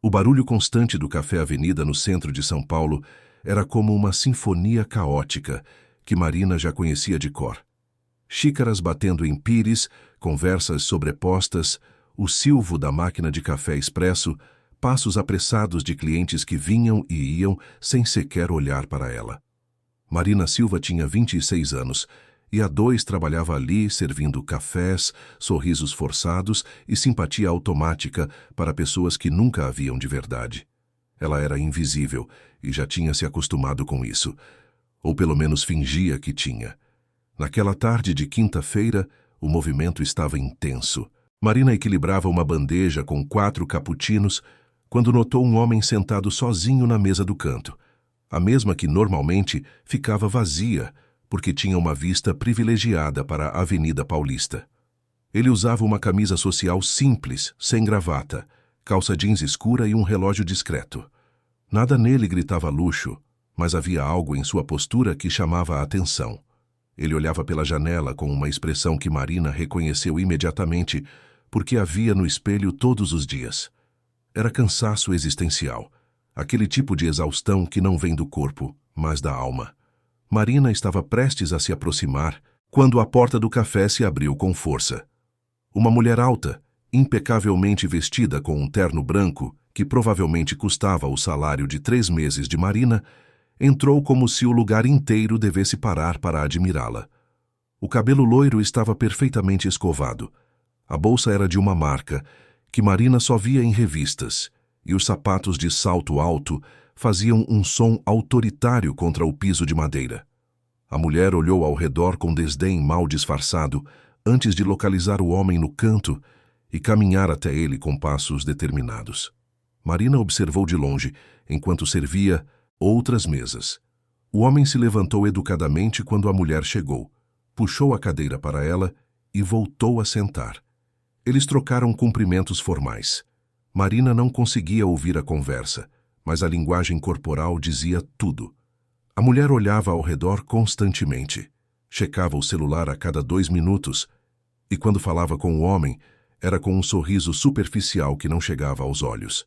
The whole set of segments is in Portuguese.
O barulho constante do Café Avenida no centro de São Paulo era como uma sinfonia caótica que Marina já conhecia de cor. Xícaras batendo em pires, conversas sobrepostas, o silvo da máquina de café expresso, passos apressados de clientes que vinham e iam sem sequer olhar para ela. Marina Silva tinha 26 anos e há 2 trabalhava ali servindo cafés, sorrisos forçados e simpatia automática para pessoas que nunca a viam de verdade. Ela era invisível e já tinha se acostumado com isso, ou pelo menos fingia que tinha. Naquela tarde de quinta-feira, o movimento estava intenso. Marina equilibrava uma bandeja com 4 cappuccinos quando notou um homem sentado sozinho na mesa do canto, a mesma que normalmente ficava vazia, porque tinha uma vista privilegiada para a Avenida Paulista. Ele usava uma camisa social simples, sem gravata, calça jeans escura e um relógio discreto. Nada nele gritava luxo, mas havia algo em sua postura que chamava a atenção. Ele olhava pela janela com uma expressão que Marina reconheceu imediatamente, porque a via no espelho todos os dias. Era cansaço existencial, aquele tipo de exaustão que não vem do corpo, mas da alma. Marina estava prestes a se aproximar quando a porta do café se abriu com força. Uma mulher alta, impecavelmente vestida com um terno branco, que provavelmente custava o salário de 3 meses de Marina, entrou como se o lugar inteiro devesse parar para admirá-la. O cabelo loiro estava perfeitamente escovado. A bolsa era de uma marca, que Marina só via em revistas, e os sapatos de salto alto faziam um som autoritário contra o piso de madeira. A mulher olhou ao redor com desdém mal disfarçado, antes de localizar o homem no canto e caminhar até ele com passos determinados. Marina observou de longe, enquanto servia outras mesas. O homem se levantou educadamente quando a mulher chegou, puxou a cadeira para ela e voltou a sentar. Eles trocaram cumprimentos formais. Marina não conseguia ouvir a conversa, mas a linguagem corporal dizia tudo. A mulher olhava ao redor constantemente, checava o celular a cada 2 minutos, e quando falava com o homem, era com um sorriso superficial que não chegava aos olhos.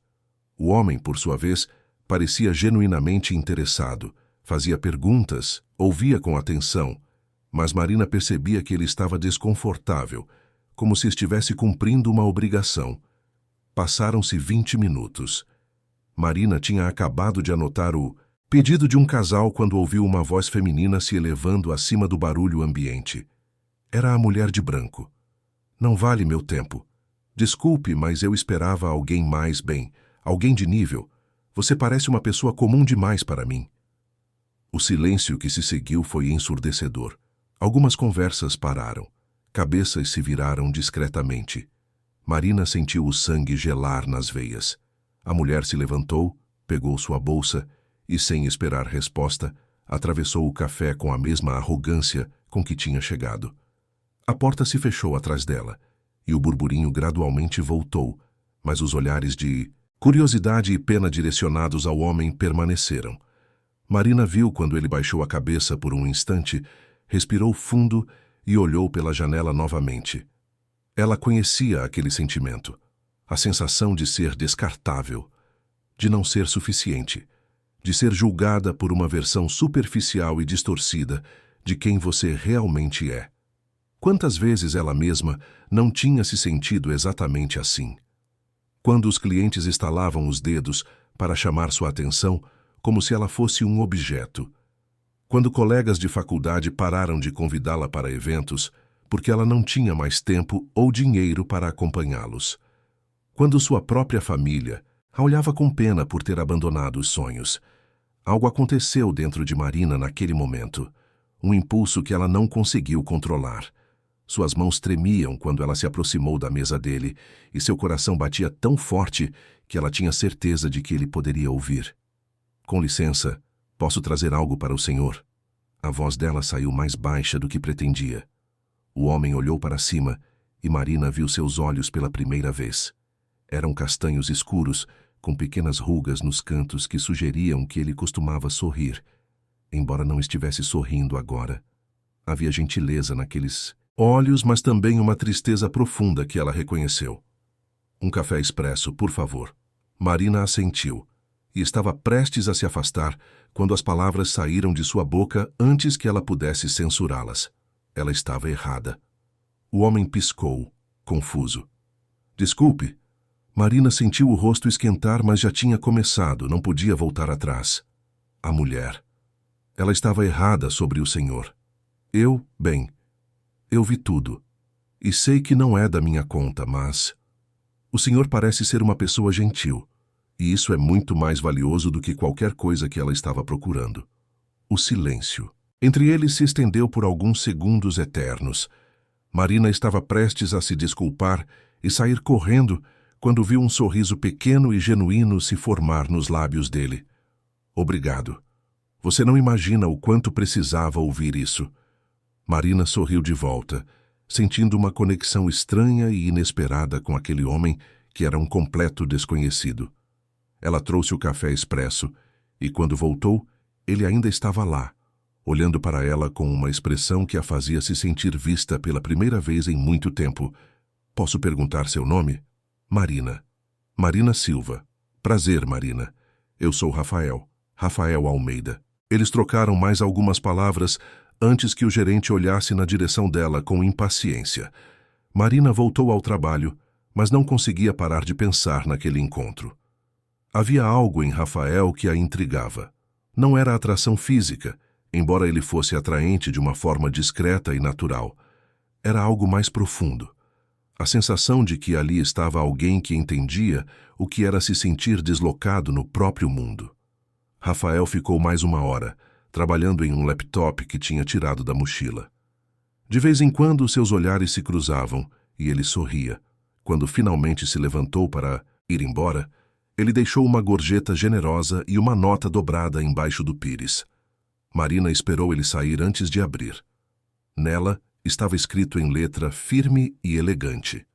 O homem, por sua vez, parecia genuinamente interessado, fazia perguntas, ouvia com atenção, mas Marina percebia que ele estava desconfortável, como se estivesse cumprindo uma obrigação. Passaram-se 20 minutos. Marina tinha acabado de anotar o pedido de um casal quando ouviu uma voz feminina se elevando acima do barulho ambiente. Era a mulher de branco. Não vale meu tempo. Desculpe, mas eu esperava alguém mais bem, alguém de nível. Você parece uma pessoa comum demais para mim. O silêncio que se seguiu foi ensurdecedor. Algumas conversas pararam. Cabeças se viraram discretamente. Marina sentiu o sangue gelar nas veias. A mulher se levantou, pegou sua bolsa e, sem esperar resposta, atravessou o café com a mesma arrogância com que tinha chegado. A porta se fechou atrás dela e o burburinho gradualmente voltou, mas os olhares de curiosidade e pena direcionados ao homem permaneceram. Marina viu quando ele baixou a cabeça por um instante, respirou fundo e olhou pela janela novamente. Ela conhecia aquele sentimento, a sensação de ser descartável, de não ser suficiente, de ser julgada por uma versão superficial e distorcida de quem você realmente é. Quantas vezes ela mesma não tinha se sentido exatamente assim? Quando os clientes estalavam os dedos para chamar sua atenção, como se ela fosse um objeto. Quando colegas de faculdade pararam de convidá-la para eventos, porque ela não tinha mais tempo ou dinheiro para acompanhá-los. Quando sua própria família a olhava com pena por ter abandonado os sonhos. Algo aconteceu dentro de Marina naquele momento, um impulso que ela não conseguiu controlar. Suas mãos tremiam quando ela se aproximou da mesa dele e seu coração batia tão forte que ela tinha certeza de que ele poderia ouvir. Com licença, posso trazer algo para o senhor? A voz dela saiu mais baixa do que pretendia. O homem olhou para cima e Marina viu seus olhos pela primeira vez. Eram castanhos escuros, com pequenas rugas nos cantos que sugeriam que ele costumava sorrir, embora não estivesse sorrindo agora. Havia gentileza naqueles olhos, mas também uma tristeza profunda que ela reconheceu. Um café expresso, por favor. Marina assentiu, e estava prestes a se afastar quando as palavras saíram de sua boca antes que ela pudesse censurá-las. Ela estava errada. O homem piscou, confuso. Desculpe. Marina sentiu o rosto esquentar, mas já tinha começado, não podia voltar atrás. A mulher. Ela estava errada sobre o senhor. Bem, eu vi tudo. E sei que não é da minha conta, mas... O senhor parece ser uma pessoa gentil, e isso é muito mais valioso do que qualquer coisa que ela estava procurando. O silêncio. Entre eles se estendeu por alguns segundos eternos. Marina estava prestes a se desculpar e sair correndo quando viu um sorriso pequeno e genuíno se formar nos lábios dele. Obrigado. Você não imagina o quanto precisava ouvir isso. Marina sorriu de volta, sentindo uma conexão estranha e inesperada com aquele homem que era um completo desconhecido. Ela trouxe o café expresso e, quando voltou, ele ainda estava lá, olhando para ela com uma expressão que a fazia se sentir vista pela primeira vez em muito tempo. Posso perguntar seu nome? Marina. Marina Silva. Prazer, Marina. Eu sou Rafael. Rafael Almeida. Eles trocaram mais algumas palavras antes que o gerente olhasse na direção dela com impaciência. Marina voltou ao trabalho, mas não conseguia parar de pensar naquele encontro. Havia algo em Rafael que a intrigava. Não era atração física, embora ele fosse atraente de uma forma discreta e natural. Era algo mais profundo. A sensação de que ali estava alguém que entendia o que era se sentir deslocado no próprio mundo. Rafael ficou mais 1 hora, trabalhando em um laptop que tinha tirado da mochila. De vez em quando seus olhares se cruzavam e ele sorria. Quando finalmente se levantou para ir embora, ele deixou uma gorjeta generosa e uma nota dobrada embaixo do pires. Marina esperou ele sair antes de abrir. Nela estava escrito em letra firme e elegante: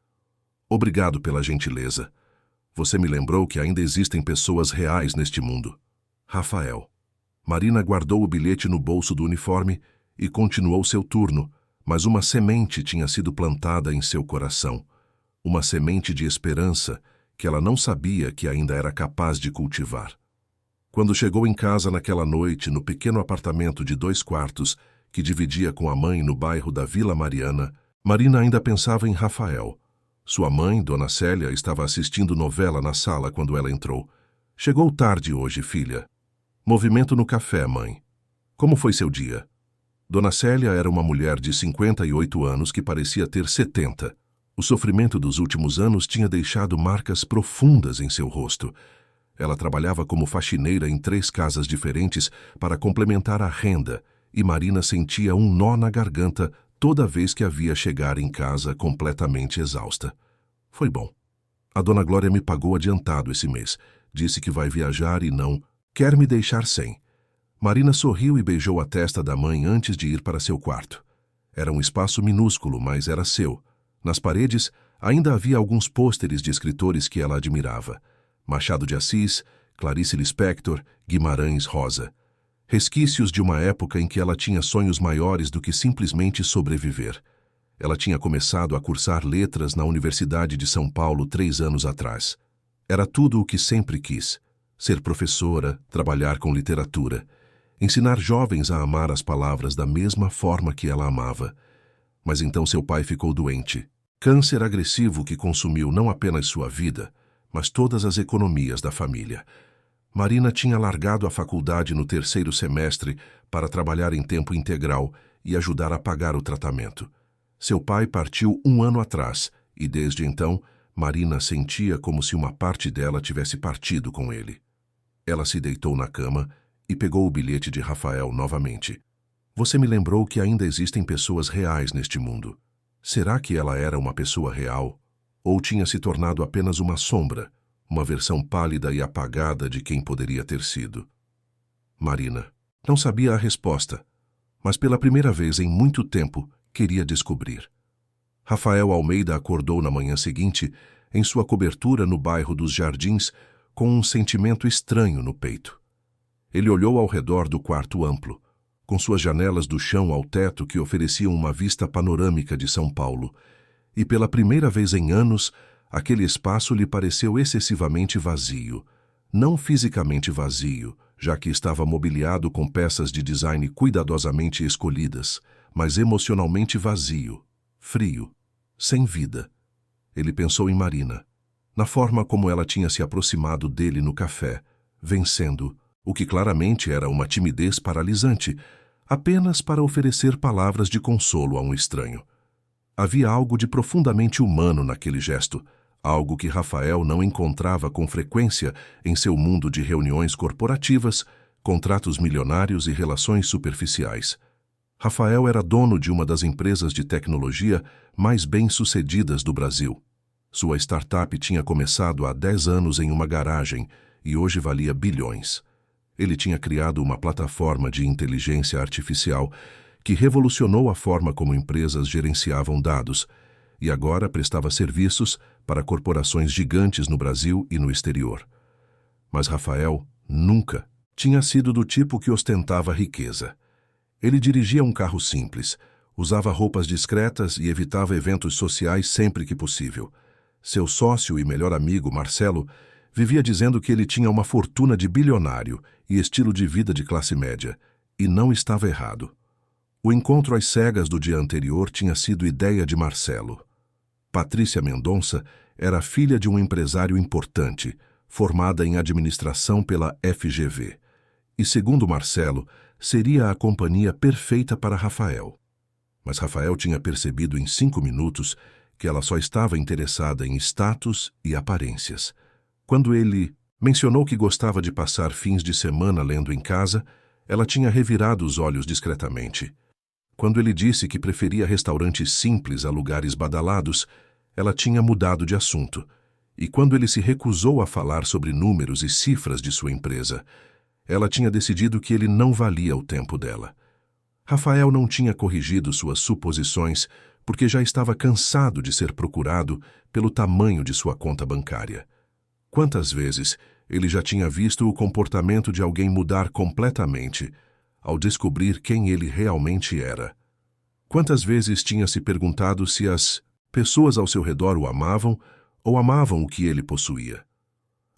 Obrigado pela gentileza. Você me lembrou que ainda existem pessoas reais neste mundo. Rafael. Marina guardou o bilhete no bolso do uniforme e continuou seu turno, mas uma semente tinha sido plantada em seu coração. Uma semente de esperança que ela não sabia que ainda era capaz de cultivar. Quando chegou em casa naquela noite, no pequeno apartamento de 2 quartos que dividia com a mãe no bairro da Vila Mariana, Marina ainda pensava em Rafael. Sua mãe, Dona Célia, estava assistindo novela na sala quando ela entrou. Chegou tarde hoje, filha. Movimento no café, mãe. Como foi seu dia? Dona Célia era uma mulher de 58 anos que parecia ter 70. O sofrimento dos últimos anos tinha deixado marcas profundas em seu rosto. Ela trabalhava como faxineira em 3 casas diferentes para complementar a renda, e Marina sentia um nó na garganta toda vez que a via chegar em casa completamente exausta. Foi bom. A Dona Glória me pagou adiantado esse mês. Disse que vai viajar e não quer me deixar sem. Marina sorriu e beijou a testa da mãe antes de ir para seu quarto. Era um espaço minúsculo, mas era seu. Nas paredes ainda havia alguns pôsteres de escritores que ela admirava. Machado de Assis, Clarice Lispector, Guimarães Rosa. Resquícios de uma época em que ela tinha sonhos maiores do que simplesmente sobreviver. Ela tinha começado a cursar letras na Universidade de São Paulo 3 anos atrás. Era tudo o que sempre quis. Ser professora, trabalhar com literatura, ensinar jovens a amar as palavras da mesma forma que ela amava. Mas então seu pai ficou doente. Câncer agressivo que consumiu não apenas sua vida, mas todas as economias da família. Marina tinha largado a faculdade no 3º semestre para trabalhar em tempo integral e ajudar a pagar o tratamento. Seu pai partiu 1 ano atrás e, desde então, Marina sentia como se uma parte dela tivesse partido com ele. Ela se deitou na cama e pegou o bilhete de Rafael novamente. Você me lembrou que ainda existem pessoas reais neste mundo. Será que ela era uma pessoa real? Ou tinha se tornado apenas uma sombra, uma versão pálida e apagada de quem poderia ter sido? Marina não sabia a resposta, mas pela primeira vez em muito tempo queria descobrir. Rafael Almeida acordou na manhã seguinte, em sua cobertura no bairro dos Jardins, com um sentimento estranho no peito. Ele olhou ao redor do quarto amplo, com suas janelas do chão ao teto que ofereciam uma vista panorâmica de São Paulo, e pela primeira vez em anos, aquele espaço lhe pareceu excessivamente vazio. Não fisicamente vazio, já que estava mobiliado com peças de design cuidadosamente escolhidas, mas emocionalmente vazio, frio, sem vida. Ele pensou em Marina, na forma como ela tinha se aproximado dele no café, vencendo o que claramente era uma timidez paralisante, apenas para oferecer palavras de consolo a um estranho. Havia algo de profundamente humano naquele gesto, algo que Rafael não encontrava com frequência em seu mundo de reuniões corporativas, contratos milionários e relações superficiais. Rafael era dono de uma das empresas de tecnologia mais bem-sucedidas do Brasil. Sua startup tinha começado há 10 anos em uma garagem e hoje valia bilhões. Ele tinha criado uma plataforma de inteligência artificial que revolucionou a forma como empresas gerenciavam dados e agora prestava serviços para corporações gigantes no Brasil e no exterior. Mas Rafael nunca tinha sido do tipo que ostentava riqueza. Ele dirigia um carro simples, usava roupas discretas e evitava eventos sociais sempre que possível. Seu sócio e melhor amigo, Marcelo, vivia dizendo que ele tinha uma fortuna de bilionário e estilo de vida de classe média, e não estava errado. O encontro às cegas do dia anterior tinha sido ideia de Marcelo. Patrícia Mendonça era filha de um empresário importante, formada em administração pela FGV, e, segundo Marcelo, seria a companhia perfeita para Rafael. Mas Rafael tinha percebido em 5 minutos que ela só estava interessada em status e aparências. Quando ele mencionou que gostava de passar fins de semana lendo em casa, ela tinha revirado os olhos discretamente. Quando ele disse que preferia restaurantes simples a lugares badalados, ela tinha mudado de assunto. E quando ele se recusou a falar sobre números e cifras de sua empresa, ela tinha decidido que ele não valia o tempo dela. Rafael não tinha corrigido suas suposições porque já estava cansado de ser procurado pelo tamanho de sua conta bancária. Quantas vezes ele já tinha visto o comportamento de alguém mudar completamente ao descobrir quem ele realmente era? Quantas vezes tinha se perguntado se as pessoas ao seu redor o amavam ou amavam o que ele possuía?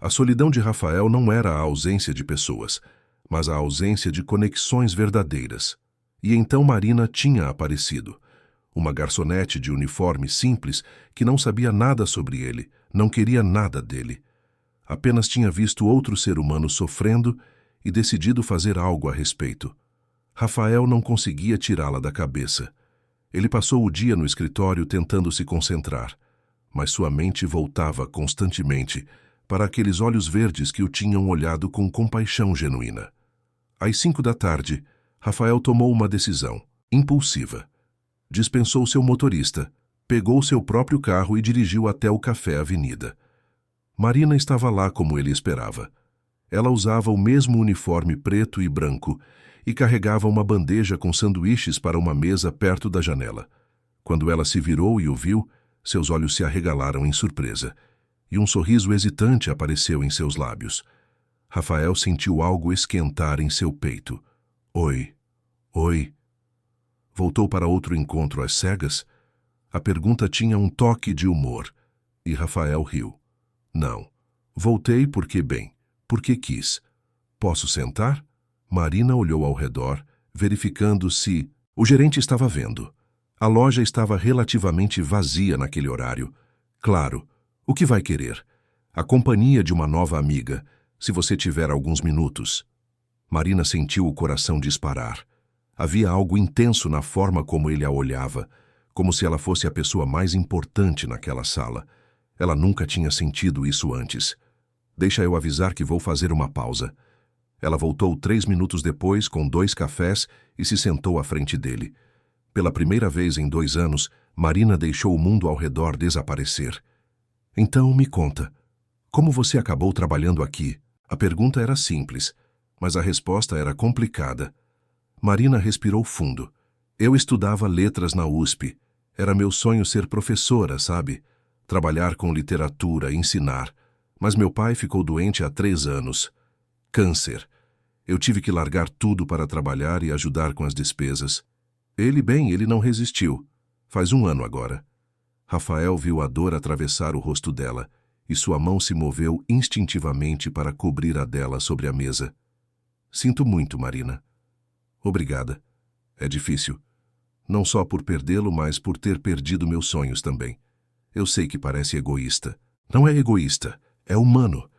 A solidão de Rafael não era a ausência de pessoas, mas a ausência de conexões verdadeiras. E então Marina tinha aparecido. Uma garçonete de uniforme simples que não sabia nada sobre ele, não queria nada dele. Apenas tinha visto outro ser humano sofrendo e decidido fazer algo a respeito. Rafael não conseguia tirá-la da cabeça. Ele passou o dia no escritório tentando se concentrar, mas sua mente voltava constantemente para aqueles olhos verdes que o tinham olhado com compaixão genuína. Às 5 da tarde, Rafael tomou uma decisão, impulsiva. Dispensou seu motorista, pegou seu próprio carro e dirigiu até o Café Avenida. Marina estava lá como ele esperava. Ela usava o mesmo uniforme preto e branco e carregava uma bandeja com sanduíches para uma mesa perto da janela. Quando ela se virou e o viu, seus olhos se arregalaram em surpresa, e um sorriso hesitante apareceu em seus lábios. Rafael sentiu algo esquentar em seu peito. Oi. Oi. Voltou para outro encontro às cegas? A pergunta tinha um toque de humor, e Rafael riu. Não. Voltei porque quis. Posso sentar? Marina olhou ao redor, verificando se o gerente estava vendo. A loja estava relativamente vazia naquele horário. Claro, o que vai querer? A companhia de uma nova amiga, se você tiver alguns minutos. Marina sentiu o coração disparar. Havia algo intenso na forma como ele a olhava, como se ela fosse a pessoa mais importante naquela sala. Ela nunca tinha sentido isso antes. Deixa eu avisar que vou fazer uma pausa. Ela voltou 3 minutos depois com 2 cafés e se sentou à frente dele. Pela primeira vez em 2 anos, Marina deixou o mundo ao redor desaparecer. Então, me conta, como você acabou trabalhando aqui? A pergunta era simples, mas a resposta era complicada. Marina respirou fundo. Eu estudava letras na USP. Era meu sonho ser professora, sabe? Trabalhar com literatura, ensinar. Mas meu pai ficou doente há 3 anos. Câncer. Eu tive que largar tudo para trabalhar e ajudar com as despesas. Ele não resistiu. Faz 1 ano agora. Rafael viu a dor atravessar o rosto dela, e sua mão se moveu instintivamente para cobrir a dela sobre a mesa. Sinto muito, Marina. Obrigada. É difícil. Não só por perdê-lo, mas por ter perdido meus sonhos também. Eu sei que parece egoísta. Não é egoísta, é humano.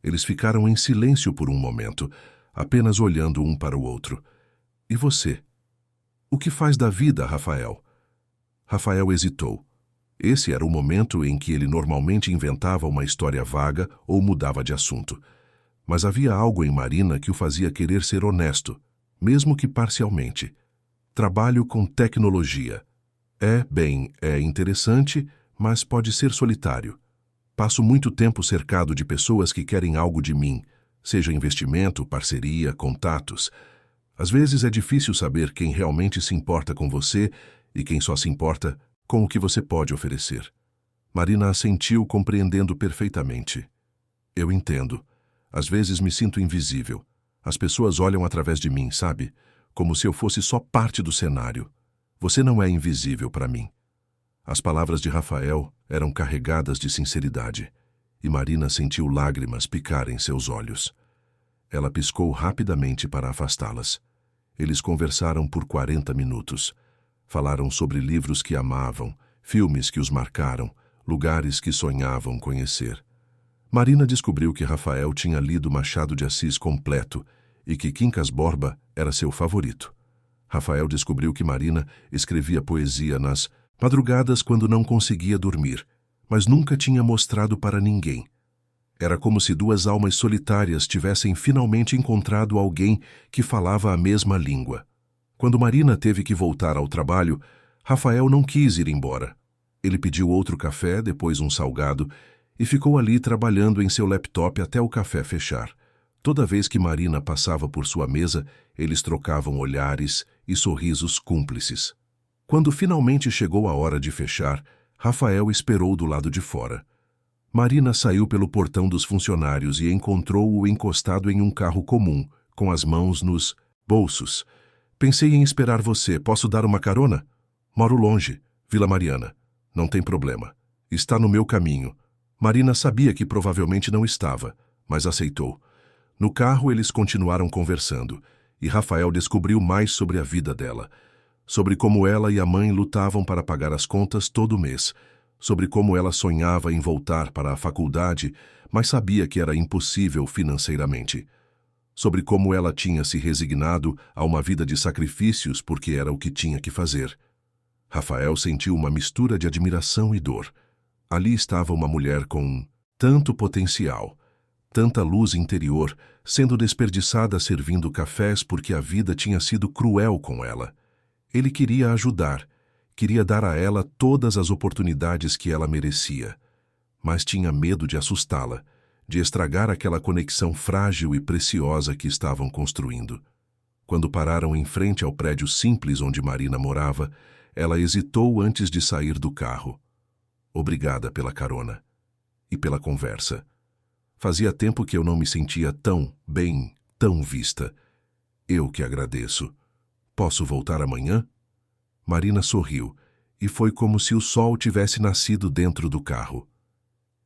Eles ficaram em silêncio por um momento, apenas olhando um para o outro. E você? O que faz da vida, Rafael? Rafael hesitou. Esse era o momento em que ele normalmente inventava uma história vaga ou mudava de assunto. Mas havia algo em Marina que o fazia querer ser honesto, mesmo que parcialmente. Trabalho com tecnologia. É interessante, mas pode ser solitário. Passo muito tempo cercado de pessoas que querem algo de mim, seja investimento, parceria, contatos. Às vezes é difícil saber quem realmente se importa com você e quem só se importa com o que você pode oferecer. Marina assentiu, compreendendo perfeitamente. Eu entendo. Às vezes me sinto invisível. As pessoas olham através de mim, sabe? Como se eu fosse só parte do cenário. Você não é invisível para mim. As palavras de Rafael eram carregadas de sinceridade, e Marina sentiu lágrimas picar em seus olhos. Ela piscou rapidamente para afastá-las. Eles conversaram por 40 minutos. Falaram sobre livros que amavam, filmes que os marcaram, lugares que sonhavam conhecer. Marina descobriu que Rafael tinha lido Machado de Assis completo e que Quincas Borba era seu favorito. Rafael descobriu que Marina escrevia poesia nas madrugadas quando não conseguia dormir, mas nunca tinha mostrado para ninguém. Era como se duas almas solitárias tivessem finalmente encontrado alguém que falava a mesma língua. Quando Marina teve que voltar ao trabalho, Rafael não quis ir embora. Ele pediu outro café, depois um salgado, e ficou ali trabalhando em seu laptop até o café fechar. Toda vez que Marina passava por sua mesa, eles trocavam olhares e sorrisos cúmplices. Quando finalmente chegou a hora de fechar, Rafael esperou do lado de fora. Marina saiu pelo portão dos funcionários e encontrou-o encostado em um carro comum, com as mãos nos bolsos. Pensei em esperar você. Posso dar uma carona? Moro longe, Vila Mariana. Não tem problema. Está no meu caminho. Marina sabia que provavelmente não estava, mas aceitou. No carro eles continuaram conversando, e Rafael descobriu mais sobre a vida dela. Sobre como ela e a mãe lutavam para pagar as contas todo mês. Sobre como ela sonhava em voltar para a faculdade, mas sabia que era impossível financeiramente. Sobre como ela tinha se resignado a uma vida de sacrifícios porque era o que tinha que fazer. Rafael sentiu uma mistura de admiração e dor. Ali estava uma mulher com tanto potencial, tanta luz interior, sendo desperdiçada servindo cafés porque a vida tinha sido cruel com ela. Ele queria ajudar, queria dar a ela todas as oportunidades que ela merecia, mas tinha medo de assustá-la, de estragar aquela conexão frágil e preciosa que estavam construindo. Quando pararam em frente ao prédio simples onde Marina morava, ela hesitou antes de sair do carro. Obrigada pela carona e pela conversa. Fazia tempo que eu não me sentia tão bem, tão vista. Eu que agradeço. Posso voltar amanhã? Marina sorriu, e foi como se o sol tivesse nascido dentro do carro.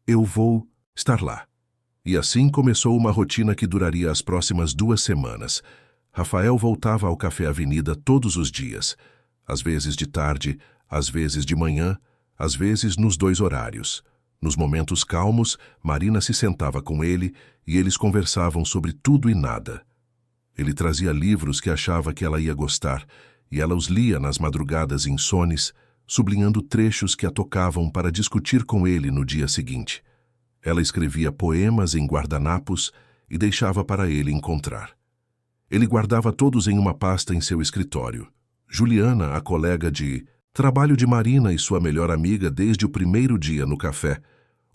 Eu vou estar lá. E assim começou uma rotina que duraria as próximas 2 semanas. Rafael voltava ao Café Avenida todos os dias, às vezes de tarde, às vezes de manhã, às vezes nos 2 horários. Nos momentos calmos, Marina se sentava com ele e eles conversavam sobre tudo e nada. Ele trazia livros que achava que ela ia gostar, e ela os lia nas madrugadas insones, sublinhando trechos que a tocavam para discutir com ele no dia seguinte. Ela escrevia poemas em guardanapos e deixava para ele encontrar. Ele guardava todos em uma pasta em seu escritório. Juliana, a colega de trabalho de Marina e sua melhor amiga desde o primeiro dia no café,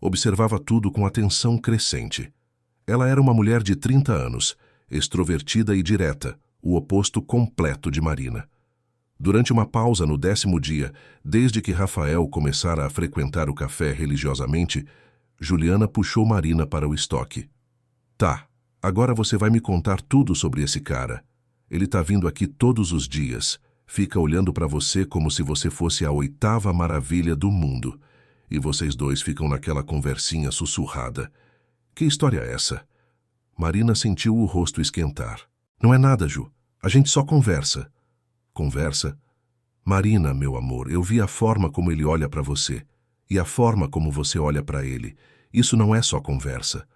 observava tudo com atenção crescente. Ela era uma mulher de 30 anos, extrovertida e direta, o oposto completo de Marina. Durante uma pausa no 10º dia, desde que Rafael começara a frequentar o café religiosamente, Juliana puxou Marina para o estoque. Tá, agora você vai me contar tudo sobre esse cara. Ele tá vindo aqui todos os dias. Fica olhando para você como se você fosse a oitava maravilha do mundo. E vocês dois ficam naquela conversinha sussurrada. Que história é essa? Marina sentiu o rosto esquentar. Não é nada, Ju. A gente só conversa. Conversa? Marina, meu amor, eu vi a forma como ele olha para você. E a forma como você olha para ele. Isso não é só conversa.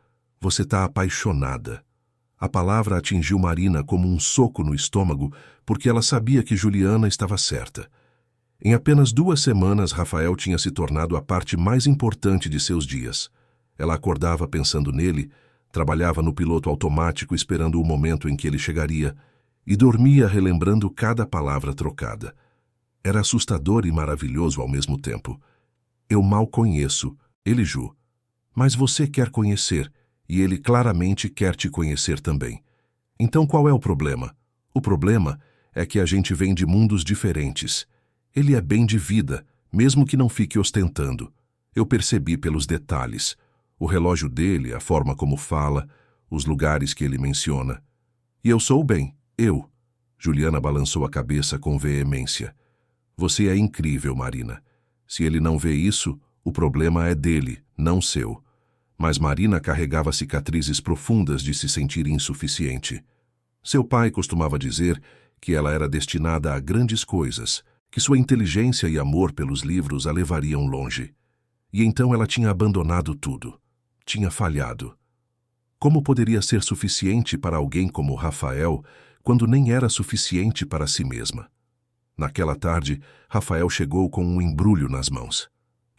Você está apaixonada. A palavra atingiu Marina como um soco no estômago, porque ela sabia que Juliana estava certa. Em apenas 2 semanas, Rafael tinha se tornado a parte mais importante de seus dias. Ela acordava pensando nele, trabalhava no piloto automático esperando o momento em que ele chegaria, e dormia relembrando cada palavra trocada. Era assustador e maravilhoso ao mesmo tempo. Eu mal conheço, ele, Ju. Mas você quer conhecer, e ele claramente quer te conhecer também. Então qual é o problema? O problema é que a gente vem de mundos diferentes. Ele é bem de vida, mesmo que não fique ostentando. Eu percebi pelos detalhes. O relógio dele, a forma como fala, os lugares que ele menciona. E eu sou bem, eu. Juliana balançou a cabeça com veemência. Você é incrível, Marina. Se ele não vê isso, o problema é dele, não seu. Mas Marina carregava cicatrizes profundas de se sentir insuficiente. Seu pai costumava dizer que ela era destinada a grandes coisas, que sua inteligência e amor pelos livros a levariam longe. E então ela tinha abandonado tudo. Tinha falhado. Como poderia ser suficiente para alguém como Rafael, quando nem era suficiente para si mesma? Naquela tarde, Rafael chegou com um embrulho nas mãos.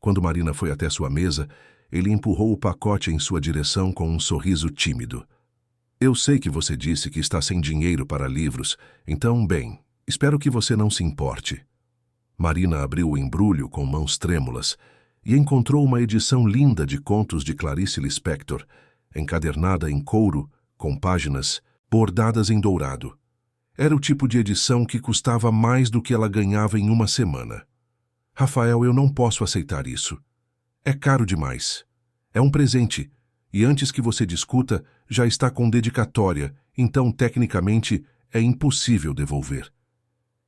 Quando Marina foi até sua mesa, ele empurrou o pacote em sua direção com um sorriso tímido. Eu sei que você disse que está sem dinheiro para livros, então, bem, espero que você não se importe. Marina abriu o embrulho com mãos trêmulas e encontrou uma edição linda de contos de Clarice Lispector, encadernada em couro, com páginas bordadas em dourado. Era o tipo de edição que custava mais do que ela ganhava em uma semana. Rafael, eu não posso aceitar isso. É caro demais. É um presente, e antes que você discuta, já está com dedicatória, então, tecnicamente, é impossível devolver.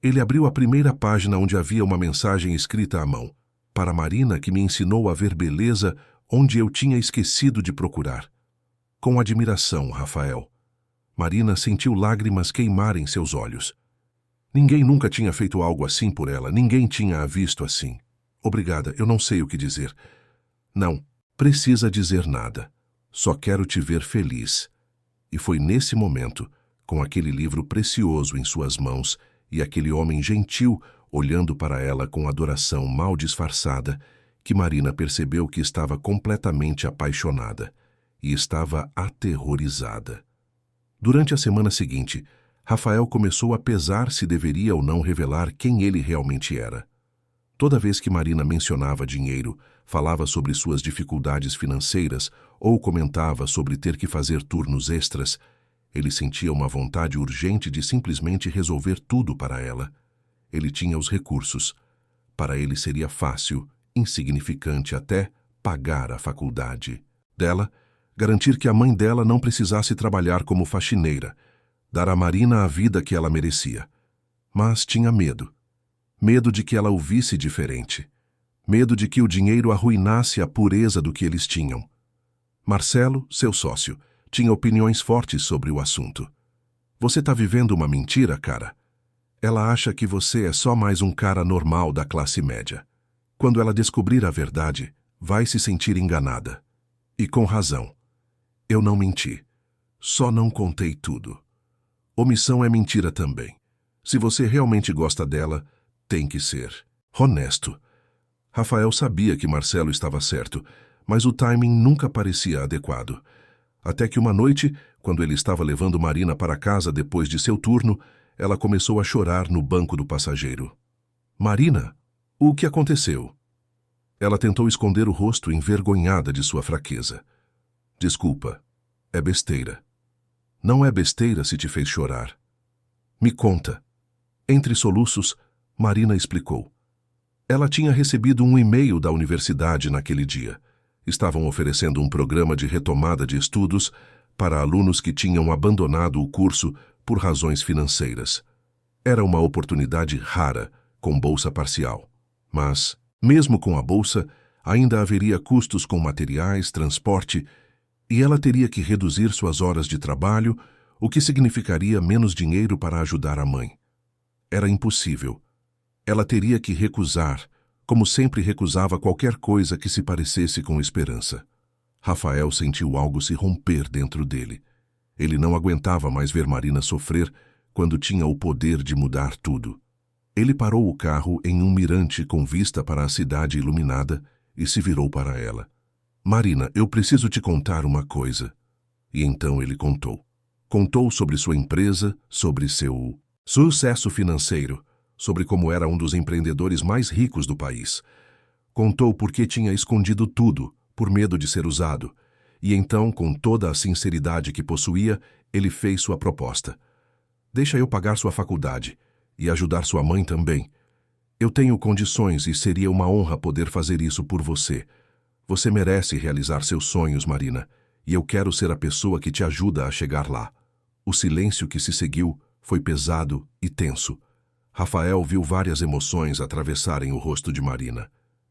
Ele abriu a primeira página onde havia uma mensagem escrita à mão, para Marina, que me ensinou a ver beleza onde eu tinha esquecido de procurar. Com admiração, Rafael. Marina sentiu lágrimas queimarem seus olhos. Ninguém nunca tinha feito algo assim por ela, ninguém tinha a visto assim. Obrigada, eu não sei o que dizer. Não, precisa dizer nada. Só quero te ver feliz. E foi nesse momento, com aquele livro precioso em suas mãos e aquele homem gentil olhando para ela com adoração mal disfarçada, que Marina percebeu que estava completamente apaixonada e estava aterrorizada. Durante a semana seguinte, Rafael começou a pesar se deveria ou não revelar quem ele realmente era. Toda vez que Marina mencionava dinheiro, falava sobre suas dificuldades financeiras ou comentava sobre ter que fazer turnos extras, ele sentia uma vontade urgente de simplesmente resolver tudo para ela. Ele tinha os recursos. Para ele seria fácil, insignificante até, pagar a faculdade dela, garantir que a mãe dela não precisasse trabalhar como faxineira, dar a Marina a vida que ela merecia. Mas tinha medo. Medo de que ela o visse diferente. Medo de que o dinheiro arruinasse a pureza do que eles tinham. Marcelo, seu sócio, tinha opiniões fortes sobre o assunto. Você está vivendo uma mentira, cara? Ela acha que você é só mais um cara normal da classe média. Quando ela descobrir a verdade, vai se sentir enganada. E com razão. Eu não menti. Só não contei tudo. Omissão é mentira também. Se você realmente gosta dela, tem que ser honesto. Rafael sabia que Marcelo estava certo, mas o timing nunca parecia adequado. Até que uma noite, quando ele estava levando Marina para casa depois de seu turno, ela começou a chorar no banco do passageiro. Marina, o que aconteceu? Ela tentou esconder o rosto envergonhada de sua fraqueza. Desculpa, é besteira. Não é besteira se te fez chorar. Me conta. Entre soluços, Marina explicou. Ela tinha recebido um e-mail da universidade naquele dia. Estavam oferecendo um programa de retomada de estudos para alunos que tinham abandonado o curso por razões financeiras. Era uma oportunidade rara, com bolsa parcial. Mas, mesmo com a bolsa, ainda haveria custos com materiais, transporte, e ela teria que reduzir suas horas de trabalho, o que significaria menos dinheiro para ajudar a mãe. Era impossível. Ela teria que recusar, como sempre recusava qualquer coisa que se parecesse com esperança. Rafael sentiu algo se romper dentro dele. Ele não aguentava mais ver Marina sofrer quando tinha o poder de mudar tudo. Ele parou o carro em um mirante com vista para a cidade iluminada e se virou para ela. Marina, eu preciso te contar uma coisa. E então ele contou. Contou sobre sua empresa, sobre seu sucesso financeiro, sobre como era um dos empreendedores mais ricos do país. Contou por que tinha escondido tudo, por medo de ser usado. E então, com toda a sinceridade que possuía, ele fez sua proposta. Deixa eu pagar sua faculdade e ajudar sua mãe também. Eu tenho condições e seria uma honra poder fazer isso por você. Você merece realizar seus sonhos, Marina, e eu quero ser a pessoa que te ajuda a chegar lá. O silêncio que se seguiu foi pesado e tenso. Rafael viu várias emoções atravessarem o rosto de Marina.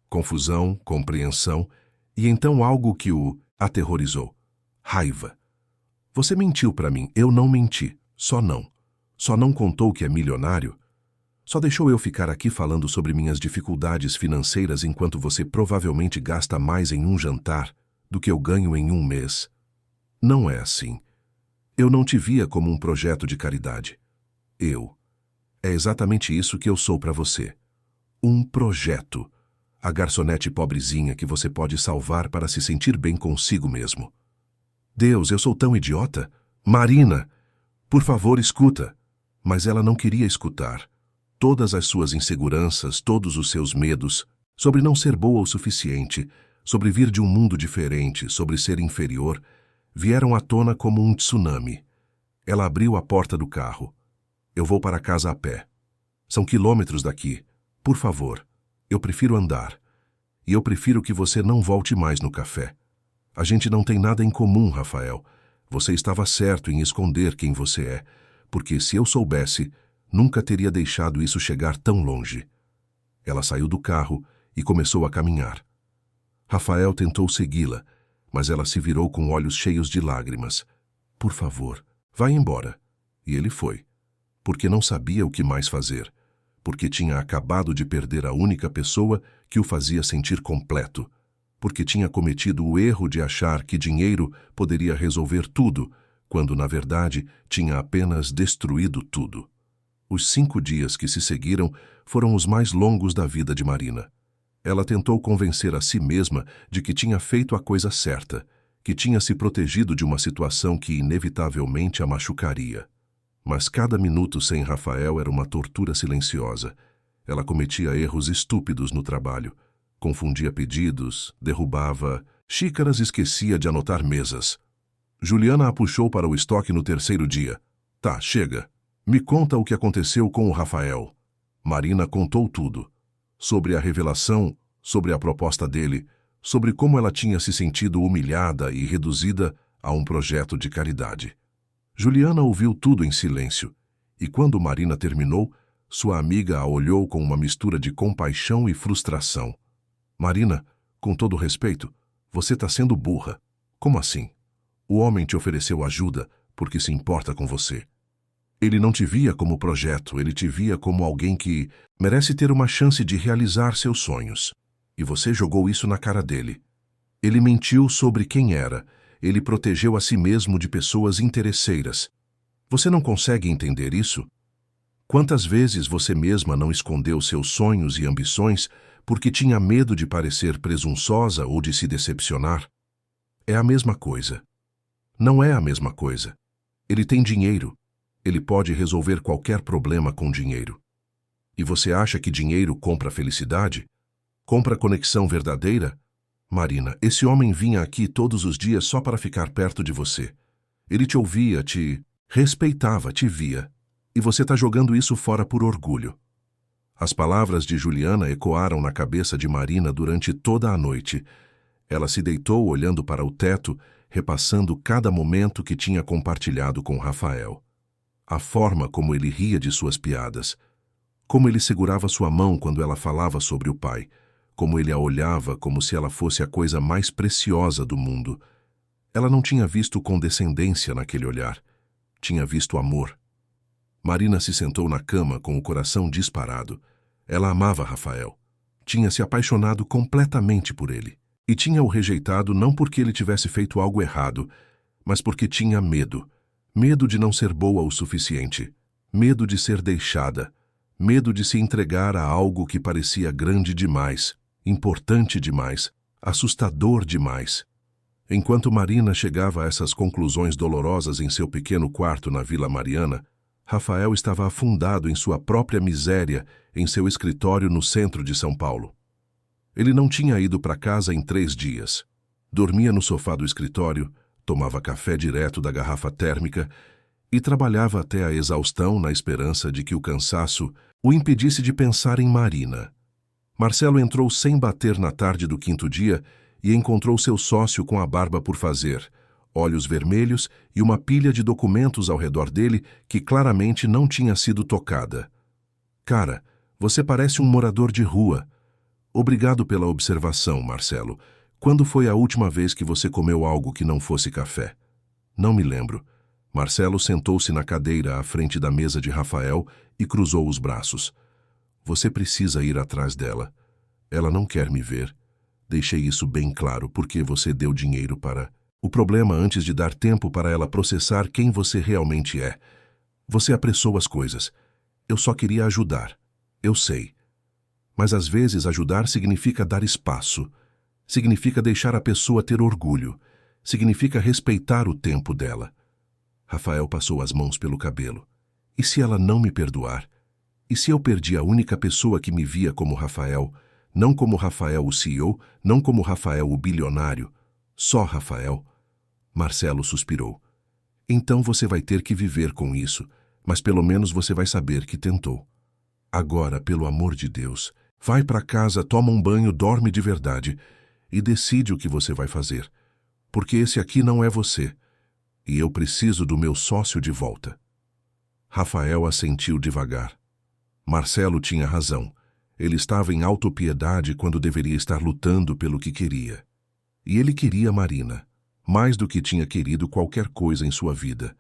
Confusão, compreensão e então algo que o aterrorizou. Raiva. Você mentiu para mim, eu não menti, só não. Só não contou que é milionário? Só deixou eu ficar aqui falando sobre minhas dificuldades financeiras enquanto você provavelmente gasta mais em um jantar do que eu ganho em um mês. Não é assim. Eu não te via como um projeto de caridade. É exatamente isso que eu sou para você. Um projeto. A garçonete pobrezinha que você pode salvar para se sentir bem consigo mesmo. Deus, eu sou tão idiota? Marina! Por favor, escuta. Mas ela não queria escutar. Todas as suas inseguranças, todos os seus medos, sobre não ser boa o suficiente, sobre vir de um mundo diferente, sobre ser inferior, vieram à tona como um tsunami. Ela abriu a porta do carro. Eu vou para casa a pé. São quilômetros daqui. Por favor, eu prefiro andar. E eu prefiro que você não volte mais no café. A gente não tem nada em comum, Rafael. Você estava certo em esconder quem você é, porque se eu soubesse, nunca teria deixado isso chegar tão longe. Ela saiu do carro e começou a caminhar. Rafael tentou segui-la, mas ela se virou com olhos cheios de lágrimas. Por favor, vá embora. E ele foi. Porque não sabia o que mais fazer. Porque tinha acabado de perder a única pessoa que o fazia sentir completo. Porque tinha cometido o erro de achar que dinheiro poderia resolver tudo, quando, na verdade, tinha apenas destruído tudo. Os 5 dias que se seguiram foram os mais longos da vida de Marina. Ela tentou convencer a si mesma de que tinha feito a coisa certa, que tinha se protegido de uma situação que inevitavelmente a machucaria. Mas cada minuto sem Rafael era uma tortura silenciosa. Ela cometia erros estúpidos no trabalho. Confundia pedidos, derrubava xícaras e esquecia de anotar mesas. Juliana a puxou para o estoque no 3º dia. Tá, chega. Me conta o que aconteceu com o Rafael. Marina contou tudo. Sobre a revelação, sobre a proposta dele, sobre como ela tinha se sentido humilhada e reduzida a um projeto de caridade. Juliana ouviu tudo em silêncio, e quando Marina terminou, sua amiga a olhou com uma mistura de compaixão e frustração. Marina, com todo respeito, você está sendo burra. Como assim? O homem te ofereceu ajuda porque se importa com você. Ele não te via como projeto, ele te via como alguém que merece ter uma chance de realizar seus sonhos. E você jogou isso na cara dele. Ele mentiu sobre quem era. Ele protegeu a si mesmo de pessoas interesseiras. Você não consegue entender isso? Quantas vezes você mesma não escondeu seus sonhos e ambições porque tinha medo de parecer presunçosa ou de se decepcionar? É a mesma coisa. Não é a mesma coisa. Ele tem dinheiro. Ele pode resolver qualquer problema com dinheiro. E você acha que dinheiro compra felicidade? Compra conexão verdadeira? Marina, esse homem vinha aqui todos os dias só para ficar perto de você. Ele te ouvia, te respeitava, te via. E você está jogando isso fora por orgulho. As palavras de Juliana ecoaram na cabeça de Marina durante toda a noite. Ela se deitou olhando para o teto, repassando cada momento que tinha compartilhado com Rafael. A forma como ele ria de suas piadas. Como ele segurava sua mão quando ela falava sobre o pai. Como ele a olhava como se ela fosse a coisa mais preciosa do mundo. Ela não tinha visto condescendência naquele olhar. Tinha visto amor. Marina se sentou na cama com o coração disparado. Ela amava Rafael. Tinha se apaixonado completamente por ele. E tinha o rejeitado não porque ele tivesse feito algo errado, mas porque tinha medo. Medo de não ser boa o suficiente. Medo de ser deixada. Medo de se entregar a algo que parecia grande demais, importante demais, assustador demais. Enquanto Marina chegava a essas conclusões dolorosas em seu pequeno quarto na Vila Mariana, Rafael estava afundado em sua própria miséria em seu escritório no centro de São Paulo. Ele não tinha ido para casa em 3 dias. Dormia no sofá do escritório, tomava café direto da garrafa térmica e trabalhava até a exaustão na esperança de que o cansaço o impedisse de pensar em Marina. Marcelo entrou sem bater na tarde do 5º dia e encontrou seu sócio com a barba por fazer, olhos vermelhos e uma pilha de documentos ao redor dele que claramente não tinha sido tocada. Cara, você parece um morador de rua. Obrigado pela observação, Marcelo. Quando foi a última vez que você comeu algo que não fosse café? Não me lembro. Marcelo sentou-se na cadeira à frente da mesa de Rafael e cruzou os braços. Você precisa ir atrás dela. Ela não quer me ver. Deixei isso bem claro porque você deu dinheiro para... O problema antes de dar tempo para ela processar quem você realmente é. Você apressou as coisas. Eu só queria ajudar. Eu sei. Mas às vezes ajudar significa dar espaço. Significa deixar a pessoa ter orgulho. Significa respeitar o tempo dela. Rafael passou as mãos pelo cabelo. E se ela não me perdoar? E se eu perdi a única pessoa que me via como Rafael, não como Rafael o CEO, não como Rafael o bilionário, só Rafael? Marcelo suspirou. Então você vai ter que viver com isso, mas pelo menos você vai saber que tentou. Agora, pelo amor de Deus, vai para casa, toma um banho, dorme de verdade e decide o que você vai fazer, porque esse aqui não é você, e eu preciso do meu sócio de volta. Rafael assentiu devagar. Marcelo tinha razão. Ele estava em autopiedade quando deveria estar lutando pelo que queria. E ele queria Marina, mais do que tinha querido qualquer coisa em sua vida.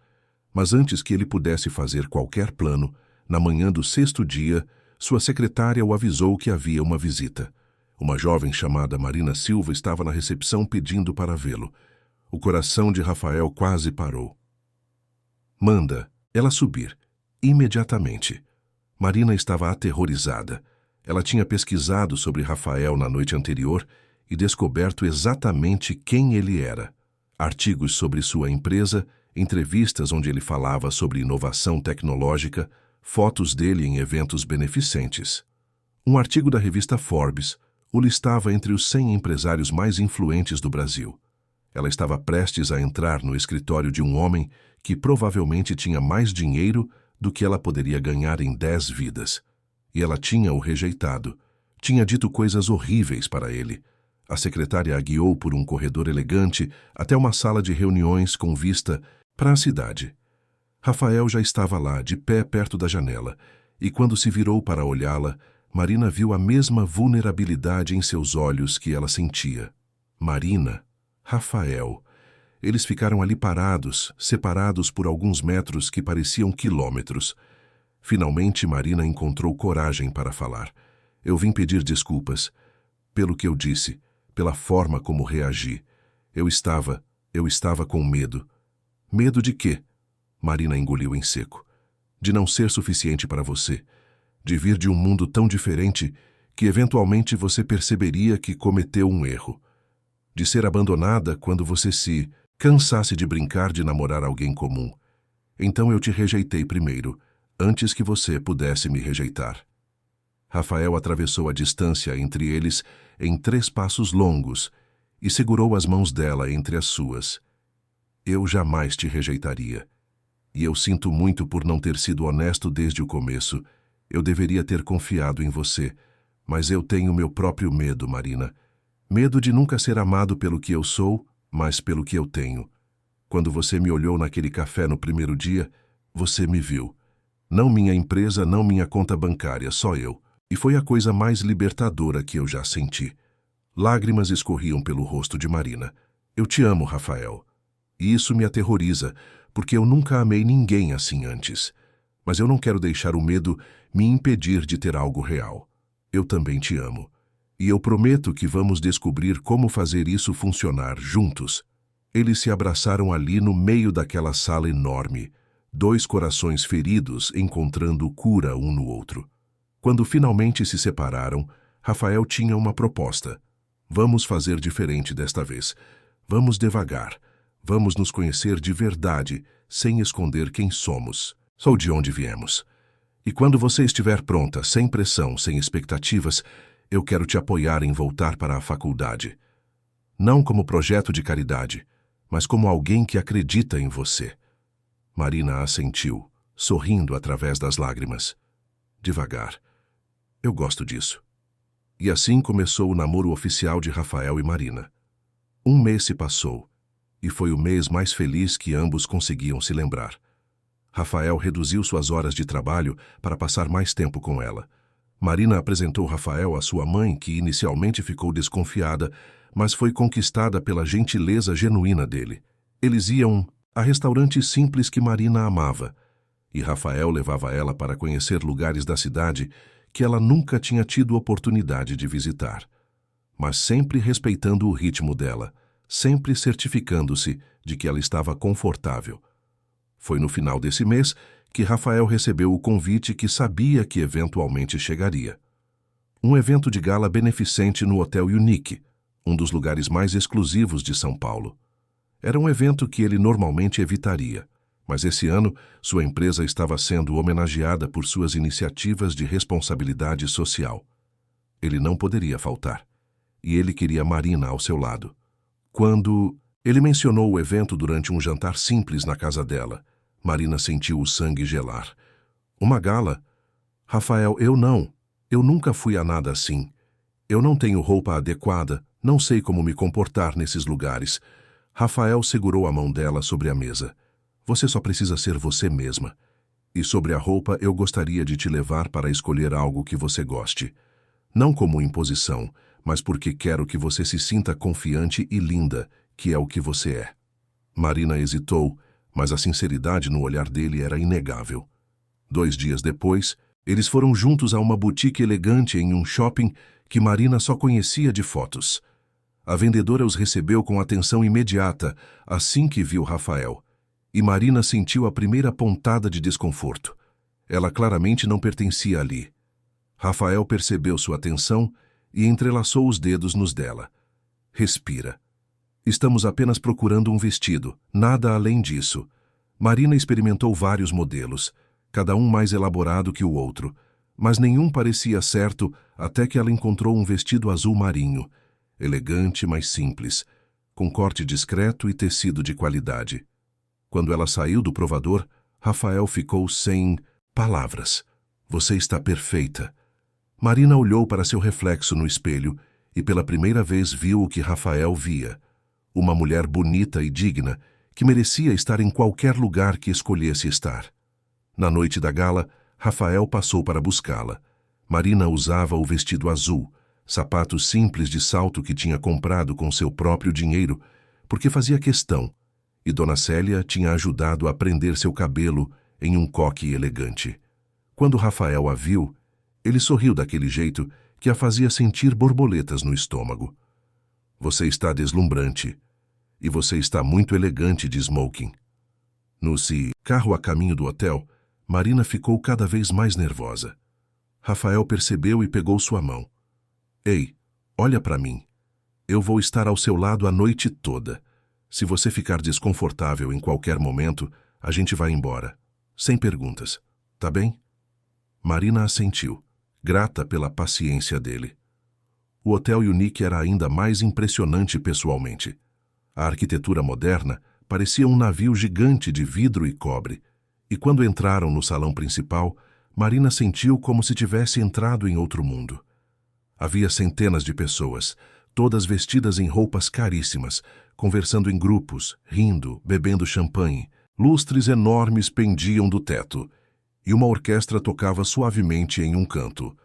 Mas antes que ele pudesse fazer qualquer plano, na manhã do 6º dia, sua secretária o avisou que havia uma visita. Uma jovem chamada Marina Silva estava na recepção pedindo para vê-lo. O coração de Rafael quase parou. Manda ela subir, imediatamente. Marina estava aterrorizada. Ela tinha pesquisado sobre Rafael na noite anterior e descoberto exatamente quem ele era. Artigos sobre sua empresa, entrevistas onde ele falava sobre inovação tecnológica, fotos dele em eventos beneficentes. Um artigo da revista Forbes o listava entre os 100 empresários mais influentes do Brasil. Ela estava prestes a entrar no escritório de um homem que provavelmente tinha mais dinheiro do que ela poderia ganhar em 10 vidas. E ela tinha o rejeitado. Tinha dito coisas horríveis para ele. A secretária a guiou por um corredor elegante até uma sala de reuniões com vista para a cidade. Rafael já estava lá, de pé perto da janela, e quando se virou para olhá-la, Marina viu a mesma vulnerabilidade em seus olhos que ela sentia. Marina, Rafael. Eles ficaram ali parados, separados por alguns metros que pareciam quilômetros. Finalmente, Marina encontrou coragem para falar. Eu vim pedir desculpas. Pelo que eu disse, pela forma como reagi. Eu estava com medo. Medo de quê? Marina engoliu em seco. De não ser suficiente para você. De vir de um mundo tão diferente que eventualmente você perceberia que cometeu um erro. De ser abandonada quando você se cansasse de brincar de namorar alguém comum. Então eu te rejeitei primeiro, antes que você pudesse me rejeitar. Rafael atravessou a distância entre eles em 3 passos longos e segurou as mãos dela entre as suas. Eu jamais te rejeitaria. E eu sinto muito por não ter sido honesto desde o começo. Eu deveria ter confiado em você, mas eu tenho meu próprio medo, Marina. Medo de nunca ser amado pelo que eu sou, mas pelo que eu tenho. Quando você me olhou naquele café no primeiro dia, Você me viu. Não minha empresa, não minha conta bancária, só eu. E foi a coisa mais libertadora que eu já senti. Lágrimas escorriam pelo rosto de Marina. Eu te amo, Rafael. E isso me aterroriza, porque eu nunca amei ninguém assim antes. Mas eu não quero deixar o medo me impedir de ter algo real. Eu também te amo. E eu prometo que vamos descobrir como fazer isso funcionar juntos. Eles se abraçaram ali no meio daquela sala enorme, dois corações feridos encontrando cura um no outro. Quando finalmente se separaram, Rafael tinha uma proposta. Vamos fazer diferente desta vez. Vamos devagar. Vamos nos conhecer de verdade, sem esconder quem somos. Sou de onde viemos. E quando você estiver pronta, sem pressão, sem expectativas, eu quero te apoiar em voltar para a faculdade. Não como projeto de caridade, mas como alguém que acredita em você. Marina assentiu, sorrindo através das lágrimas. Devagar. Eu gosto disso. E assim começou o namoro oficial de Rafael e Marina. Um mês se passou, e foi o mês mais feliz que ambos conseguiam se lembrar. Rafael reduziu suas horas de trabalho para passar mais tempo com ela. Marina apresentou Rafael à sua mãe, que inicialmente ficou desconfiada, mas foi conquistada pela gentileza genuína dele. Eles iam a restaurantes simples que Marina amava, e Rafael levava ela para conhecer lugares da cidade que ela nunca tinha tido oportunidade de visitar. Mas sempre respeitando o ritmo dela, sempre certificando-se de que ela estava confortável. Foi no final desse mês que Rafael recebeu o convite que sabia que eventualmente chegaria. Um evento de gala beneficente no Hotel Unique, um dos lugares mais exclusivos de São Paulo. Era um evento que ele normalmente evitaria, mas esse ano sua empresa estava sendo homenageada por suas iniciativas de responsabilidade social. Ele não poderia faltar, e ele queria Marina ao seu lado. Quando ele mencionou o evento durante um jantar simples na casa dela, Marina sentiu o sangue gelar. Uma gala? Rafael, eu nunca fui a nada assim. Eu não tenho roupa adequada, não sei como me comportar nesses lugares. Rafael segurou a mão dela sobre a mesa. Você só precisa ser você mesma. E sobre a roupa, eu gostaria de te levar para escolher algo que você goste. Não como imposição, mas porque quero que você se sinta confiante e linda, que é o que você é. Marina hesitou, mas a sinceridade no olhar dele era inegável. 2 dias depois, eles foram juntos a uma boutique elegante em um shopping que Marina só conhecia de fotos. A vendedora os recebeu com atenção imediata assim que viu Rafael, e Marina sentiu a primeira pontada de desconforto. Ela claramente não pertencia ali. Rafael percebeu sua atenção e entrelaçou os dedos nos dela. Respira. Estamos apenas procurando um vestido, nada além disso. Marina experimentou vários modelos, cada um mais elaborado que o outro, mas nenhum parecia certo até que ela encontrou um vestido azul marinho, elegante, mas simples, com corte discreto e tecido de qualidade. Quando ela saiu do provador, Rafael ficou sem palavras. Você está perfeita. Marina olhou para seu reflexo no espelho e pela primeira vez viu o que Rafael via. Uma mulher bonita e digna, que merecia estar em qualquer lugar que escolhesse estar. Na noite da gala, Rafael passou para buscá-la. Marina usava o vestido azul, sapatos simples de salto que tinha comprado com seu próprio dinheiro, porque fazia questão, e Dona Célia tinha ajudado a prender seu cabelo em um coque elegante. Quando Rafael a viu, ele sorriu daquele jeito que a fazia sentir borboletas no estômago. Você está deslumbrante. E você está muito elegante de smoking. No carro a caminho do hotel, Marina ficou cada vez mais nervosa. Rafael percebeu e pegou sua mão. Ei, olha para mim. Eu vou estar ao seu lado a noite toda. Se você ficar desconfortável em qualquer momento, a gente vai embora. Sem perguntas. Tá bem? Marina assentiu, grata pela paciência dele. O Hotel Unique era ainda mais impressionante pessoalmente. A arquitetura moderna parecia um navio gigante de vidro e cobre, e quando entraram no salão principal, Marina sentiu como se tivesse entrado em outro mundo. Havia centenas de pessoas, todas vestidas em roupas caríssimas, conversando em grupos, rindo, bebendo champanhe. Lustres enormes pendiam do teto, e uma orquestra tocava suavemente em um canto.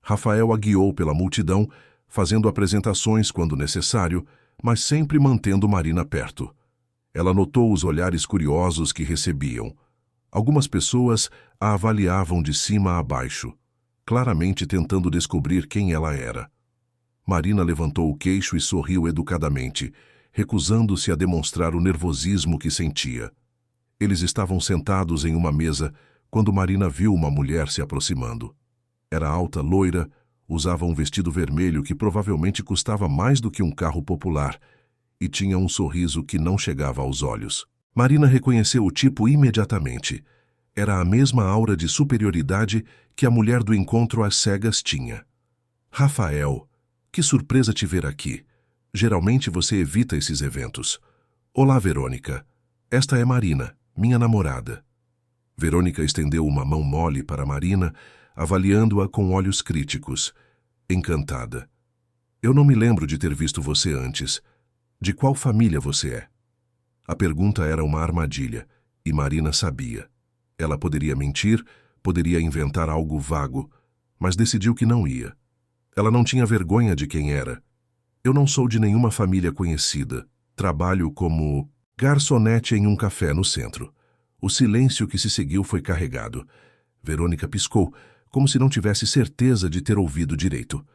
Rafael a guiou pela multidão, fazendo apresentações quando necessário, mas sempre mantendo Marina perto. Ela notou os olhares curiosos que recebiam. Algumas pessoas a avaliavam de cima a baixo, claramente tentando descobrir quem ela era. Marina levantou o queixo e sorriu educadamente, recusando-se a demonstrar o nervosismo que sentia. Eles estavam sentados em uma mesa quando Marina viu uma mulher se aproximando. Era alta, loira, usava um vestido vermelho que provavelmente custava mais do que um carro popular e tinha um sorriso que não chegava aos olhos. Marina reconheceu o tipo imediatamente. Era a mesma aura de superioridade que a mulher do encontro às cegas tinha. Rafael, que surpresa te ver aqui. Geralmente você evita esses eventos. Olá, Verônica. Esta é Marina, minha namorada. Verônica estendeu uma mão mole para Marina, avaliando-a com olhos críticos, encantada. Eu não me lembro de ter visto você antes. De qual família você é? A pergunta era uma armadilha, e Marina sabia. Ela poderia mentir, poderia inventar algo vago, mas decidiu que não ia. Ela não tinha vergonha de quem era. Eu não sou de nenhuma família conhecida. Trabalho como garçonete em um café no centro. O silêncio que se seguiu foi carregado. Verônica piscou, como se não tivesse certeza de ter ouvido direito.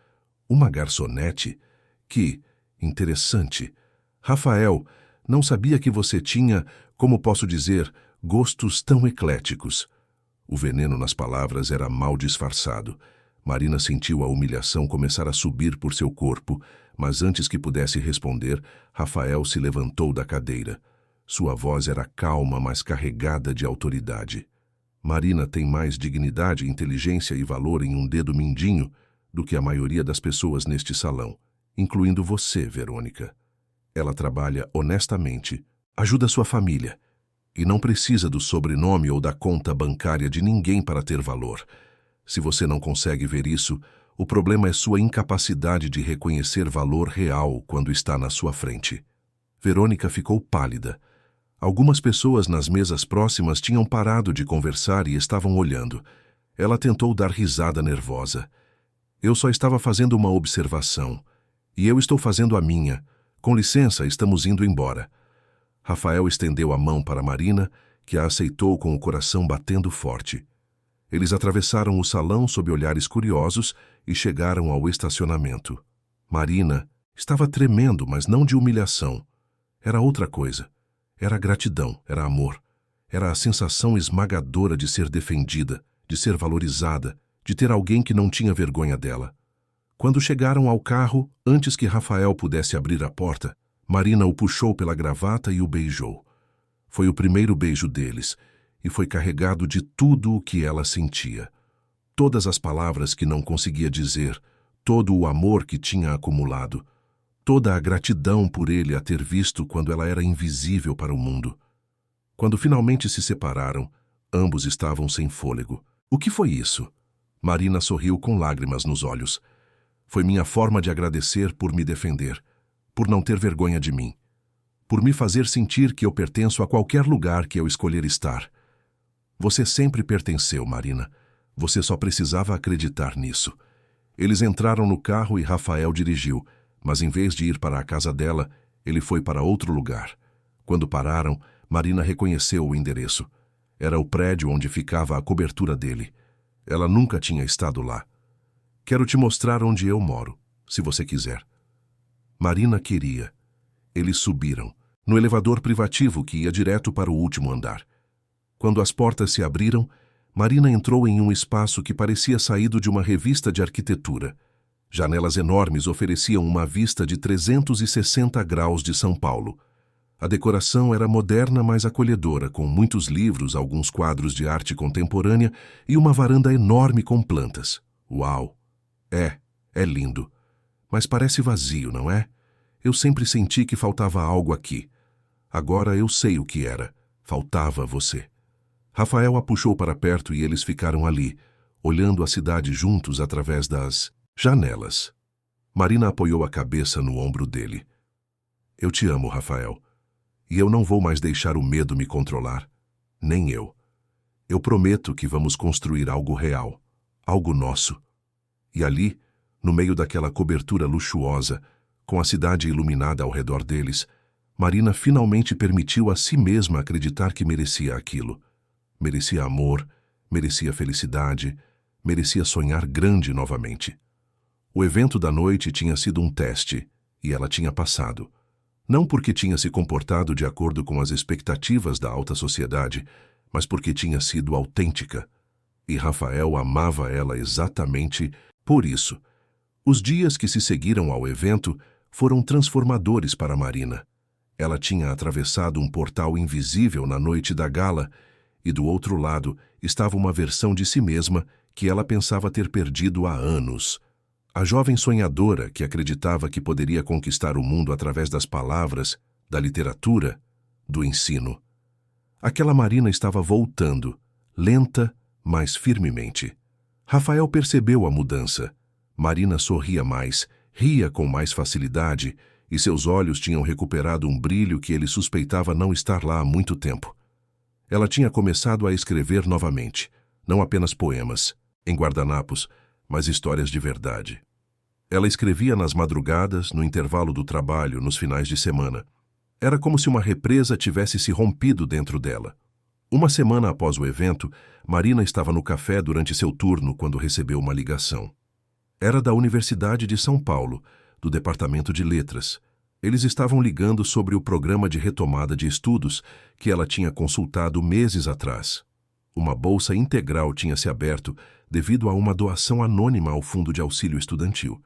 Uma garçonete? Que interessante. Rafael, não sabia que você tinha, como posso dizer, gostos tão ecléticos. O veneno nas palavras era mal disfarçado. Marina sentiu a humilhação começar a subir por seu corpo, mas antes que pudesse responder, Rafael se levantou da cadeira. Sua voz era calma, mas carregada de autoridade. Marina tem mais dignidade, inteligência e valor em um dedo mindinho do que a maioria das pessoas neste salão, incluindo você, Verônica. Ela trabalha honestamente, ajuda sua família e não precisa do sobrenome ou da conta bancária de ninguém para ter valor. Se você não consegue ver isso, o problema é sua incapacidade de reconhecer valor real quando está na sua frente. Verônica ficou pálida. Algumas pessoas nas mesas próximas tinham parado de conversar e estavam olhando. Ela tentou dar risada nervosa. Eu só estava fazendo uma observação. E eu estou fazendo a minha. Com licença, estamos indo embora. Rafael estendeu a mão para Marina, que a aceitou com o coração batendo forte. Eles atravessaram o salão sob olhares curiosos e chegaram ao estacionamento. Marina estava tremendo, mas não de humilhação. Era outra coisa. Era gratidão, era amor. Era a sensação esmagadora de ser defendida, de ser valorizada, de ter alguém que não tinha vergonha dela. Quando chegaram ao carro, antes que Rafael pudesse abrir a porta, Marina o puxou pela gravata e o beijou. Foi o primeiro beijo deles, e foi carregado de tudo o que ela sentia. Todas as palavras que não conseguia dizer, todo o amor que tinha acumulado, toda a gratidão por ele a ter visto quando ela era invisível para o mundo. Quando finalmente se separaram, ambos estavam sem fôlego. O que foi isso? Marina sorriu com lágrimas nos olhos. Foi minha forma de agradecer por me defender, por não ter vergonha de mim, por me fazer sentir que eu pertenço a qualquer lugar que eu escolher estar. Você sempre pertenceu, Marina. Você só precisava acreditar nisso. Eles entraram no carro e Rafael dirigiu, mas em vez de ir para a casa dela, ele foi para outro lugar. Quando pararam, Marina reconheceu o endereço. Era o prédio onde ficava a cobertura dele. Ela nunca tinha estado lá. Quero te mostrar onde eu moro, se você quiser. Marina queria. Eles subiram, no elevador privativo que ia direto para o último andar. Quando as portas se abriram, Marina entrou em um espaço que parecia saído de uma revista de arquitetura. Janelas enormes ofereciam uma vista de 360 graus de São Paulo. A decoração era moderna, mas acolhedora, com muitos livros, alguns quadros de arte contemporânea e uma varanda enorme com plantas. Uau! É lindo. Mas parece vazio, não é? Eu sempre senti que faltava algo aqui. Agora eu sei o que era. Faltava você. Rafael a puxou para perto e eles ficaram ali, olhando a cidade juntos através das janelas. Marina apoiou a cabeça no ombro dele. Eu te amo, Rafael. E eu não vou mais deixar o medo me controlar. Nem eu. Eu prometo que vamos construir algo real, algo nosso. E ali, no meio daquela cobertura luxuosa, com a cidade iluminada ao redor deles, Marina finalmente permitiu a si mesma acreditar que merecia aquilo. Merecia amor, merecia felicidade, merecia sonhar grande novamente. O evento da noite tinha sido um teste, e ela tinha passado. Não porque tinha se comportado de acordo com as expectativas da alta sociedade, mas porque tinha sido autêntica. E Rafael amava ela exatamente por isso. Os dias que se seguiram ao evento foram transformadores para Marina. Ela tinha atravessado um portal invisível na noite da gala, e do outro lado estava uma versão de si mesma que ela pensava ter perdido há anos. A jovem sonhadora que acreditava que poderia conquistar o mundo através das palavras, da literatura, do ensino. Aquela Marina estava voltando, lenta, mas firmemente. Rafael percebeu a mudança. Marina sorria mais, ria com mais facilidade, e seus olhos tinham recuperado um brilho que ele suspeitava não estar lá há muito tempo. Ela tinha começado a escrever novamente, não apenas poemas, em guardanapos, mas histórias de verdade. Ela escrevia nas madrugadas, no intervalo do trabalho, nos finais de semana. Era como se uma represa tivesse se rompido dentro dela. Uma semana após o evento, Marina estava no café durante seu turno quando recebeu uma ligação. Era da Universidade de São Paulo, do Departamento de Letras. Eles estavam ligando sobre o programa de retomada de estudos que ela tinha consultado meses atrás. Uma bolsa integral tinha se aberto devido a uma doação anônima ao Fundo de Auxílio Estudantil.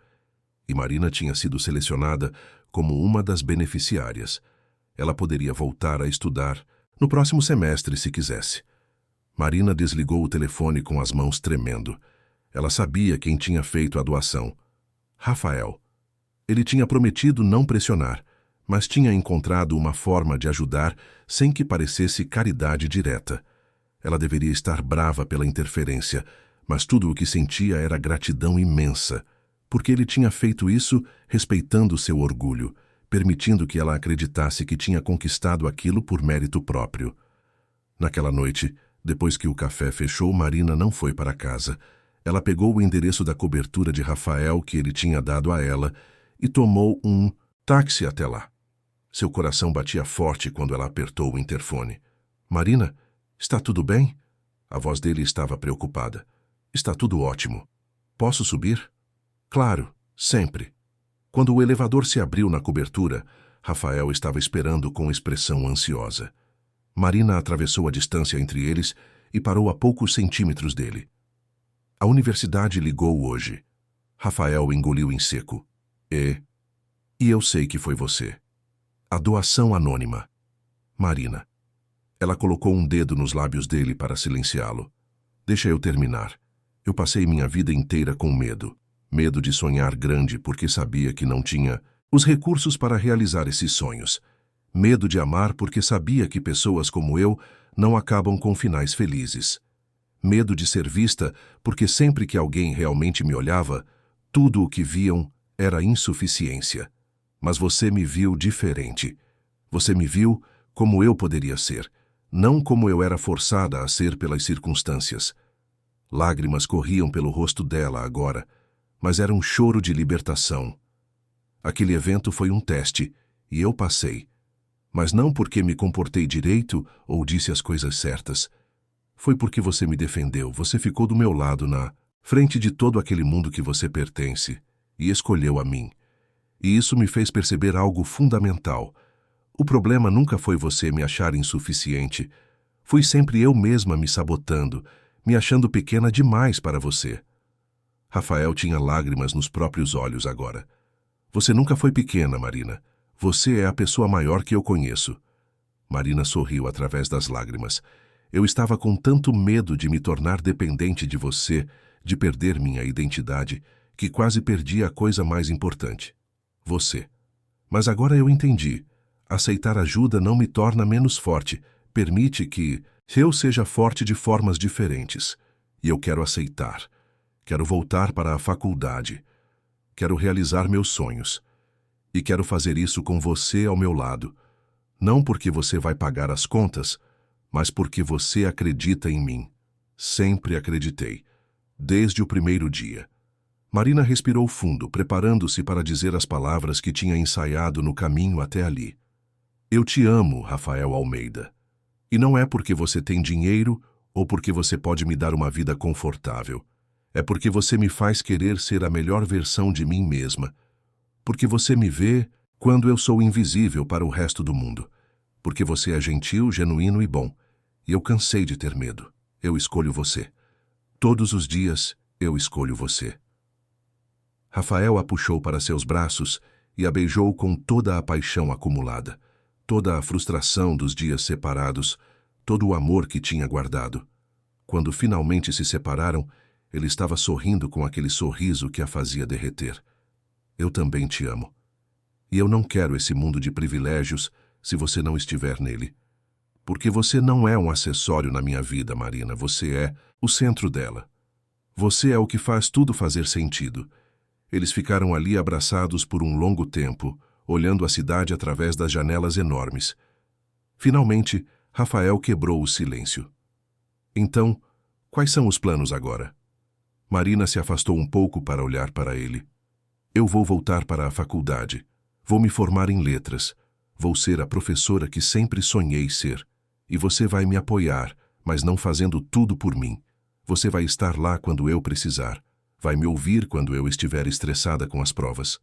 E Marina tinha sido selecionada como uma das beneficiárias. Ela poderia voltar a estudar no próximo semestre se quisesse. Marina desligou o telefone com as mãos tremendo. Ela sabia quem tinha feito a doação. Rafael. Ele tinha prometido não pressionar, mas tinha encontrado uma forma de ajudar sem que parecesse caridade direta. Ela deveria estar brava pela interferência, mas tudo o que sentia era gratidão imensa, porque ele tinha feito isso respeitando seu orgulho, permitindo que ela acreditasse que tinha conquistado aquilo por mérito próprio. Naquela noite, depois que o café fechou, Marina não foi para casa. Ela pegou o endereço da cobertura de Rafael que ele tinha dado a ela e tomou um táxi até lá. Seu coração batia forte quando ela apertou o interfone. Marina, está tudo bem? A voz dele estava preocupada. Está tudo ótimo. Posso subir? Claro, sempre. Quando o elevador se abriu na cobertura, Rafael estava esperando com expressão ansiosa. Marina atravessou a distância entre eles e parou a poucos centímetros dele. A universidade ligou hoje. Rafael engoliu em seco. E eu sei que foi você. A doação anônima. Marina. Ela colocou um dedo nos lábios dele para silenciá-lo. Deixa eu terminar. Eu passei minha vida inteira com medo. Medo de sonhar grande porque sabia que não tinha os recursos para realizar esses sonhos. Medo de amar porque sabia que pessoas como eu não acabam com finais felizes. Medo de ser vista porque sempre que alguém realmente me olhava, tudo o que viam era insuficiência. Mas você me viu diferente. Você me viu como eu poderia ser, não como eu era forçada a ser pelas circunstâncias. Lágrimas corriam pelo rosto dela agora, mas era um choro de libertação. Aquele evento foi um teste, e eu passei. Mas não porque me comportei direito ou disse as coisas certas. Foi porque você me defendeu, você ficou do meu lado na frente de todo aquele mundo que você pertence, e escolheu a mim. E isso me fez perceber algo fundamental. O problema nunca foi você me achar insuficiente. Fui sempre eu mesma me sabotando, me achando pequena demais para você. Rafael tinha lágrimas nos próprios olhos agora. Você nunca foi pequena, Marina. Você é a pessoa maior que eu conheço. Marina sorriu através das lágrimas. Eu estava com tanto medo de me tornar dependente de você, de perder minha identidade, que quase perdi a coisa mais importante. Você. Mas agora eu entendi. Aceitar ajuda não me torna menos forte. Permite que eu seja forte de formas diferentes. E eu quero aceitar. Quero voltar para a faculdade. Quero realizar meus sonhos. E quero fazer isso com você ao meu lado. Não porque você vai pagar as contas, mas porque você acredita em mim. Sempre acreditei, desde o primeiro dia. Marina respirou fundo, preparando-se para dizer as palavras que tinha ensaiado no caminho até ali. Eu te amo, Rafael Almeida. E não é porque você tem dinheiro ou porque você pode me dar uma vida confortável. É porque você me faz querer ser a melhor versão de mim mesma. Porque você me vê quando eu sou invisível para o resto do mundo. Porque você é gentil, genuíno e bom. E eu cansei de ter medo. Eu escolho você. Todos os dias, eu escolho você. Rafael a puxou para seus braços e a beijou com toda a paixão acumulada, toda a frustração dos dias separados, todo o amor que tinha guardado. Quando finalmente se separaram, ele estava sorrindo com aquele sorriso que a fazia derreter. Eu também te amo. E eu não quero esse mundo de privilégios se você não estiver nele. Porque você não é um acessório na minha vida, Marina. Você é o centro dela. Você é o que faz tudo fazer sentido. Eles ficaram ali abraçados por um longo tempo, olhando a cidade através das janelas enormes. Finalmente, Rafael quebrou o silêncio. Então, quais são os planos agora? Marina se afastou um pouco para olhar para ele. Eu vou voltar para a faculdade. Vou me formar em letras. Vou ser a professora que sempre sonhei ser. E você vai me apoiar, mas não fazendo tudo por mim. Você vai estar lá quando eu precisar. Vai me ouvir quando eu estiver estressada com as provas.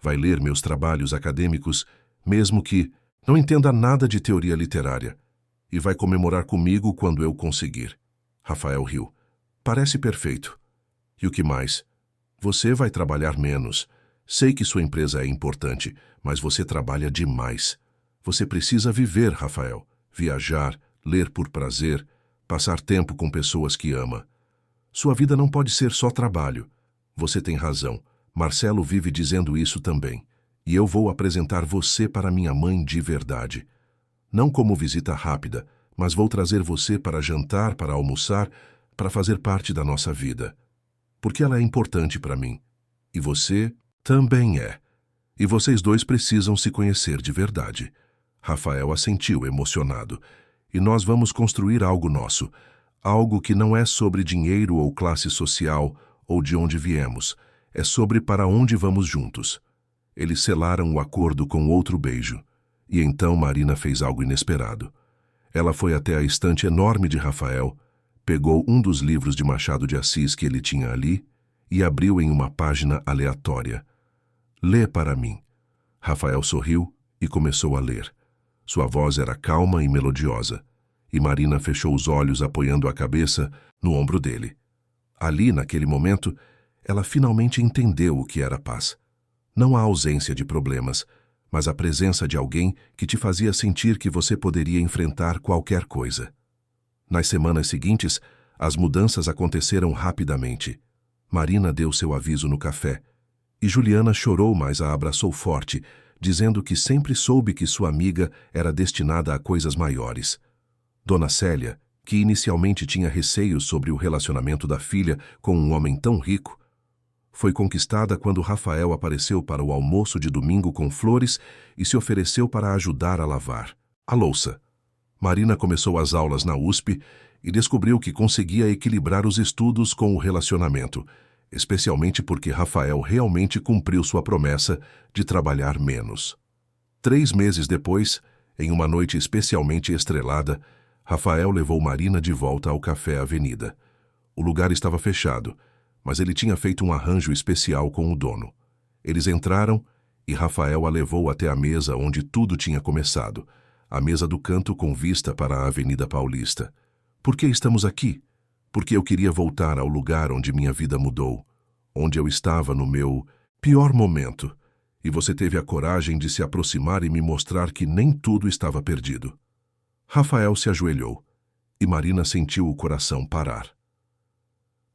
Vai ler meus trabalhos acadêmicos, mesmo que não entenda nada de teoria literária. E vai comemorar comigo quando eu conseguir. Rafael riu. Parece perfeito. E o que mais? Você vai trabalhar menos. Sei que sua empresa é importante, mas você trabalha demais. Você precisa viver, Rafael. Viajar, ler por prazer, passar tempo com pessoas que ama. Sua vida não pode ser só trabalho. Você tem razão. Marcelo vive dizendo isso também. E eu vou apresentar você para minha mãe de verdade. Não como visita rápida, mas vou trazer você para jantar, para almoçar, para fazer parte da nossa vida. Porque ela é importante para mim. E você também é. E vocês dois precisam se conhecer de verdade. Rafael assentiu, emocionado. E nós vamos construir algo nosso. Algo que não é sobre dinheiro ou classe social ou de onde viemos. É sobre para onde vamos juntos. Eles selaram o acordo com outro beijo. E então Marina fez algo inesperado. Ela foi até a estante enorme de Rafael, pegou um dos livros de Machado de Assis que ele tinha ali e abriu em uma página aleatória. Lê para mim. Rafael sorriu e começou a ler. Sua voz era calma e melodiosa, e Marina fechou os olhos apoiando a cabeça no ombro dele. Ali, naquele momento, ela finalmente entendeu o que era paz. Não a ausência de problemas, mas a presença de alguém que te fazia sentir que você poderia enfrentar qualquer coisa. Nas semanas seguintes, as mudanças aconteceram rapidamente. Marina deu seu aviso no café, e Juliana chorou, mas a abraçou forte, dizendo que sempre soube que sua amiga era destinada a coisas maiores. Dona Célia, que inicialmente tinha receios sobre o relacionamento da filha com um homem tão rico, foi conquistada quando Rafael apareceu para o almoço de domingo com flores e se ofereceu para ajudar a lavar a louça. Marina começou as aulas na USP e descobriu que conseguia equilibrar os estudos com o relacionamento, especialmente porque Rafael realmente cumpriu sua promessa de trabalhar menos. 3 meses depois, em uma noite especialmente estrelada, Rafael levou Marina de volta ao Café Avenida. O lugar estava fechado, mas ele tinha feito um arranjo especial com o dono. Eles entraram e Rafael a levou até a mesa onde tudo tinha começado, a mesa do canto com vista para a Avenida Paulista. Por que estamos aqui? Porque eu queria voltar ao lugar onde minha vida mudou, onde eu estava no meu pior momento, e você teve a coragem de se aproximar e me mostrar que nem tudo estava perdido. Rafael se ajoelhou, e Marina sentiu o coração parar.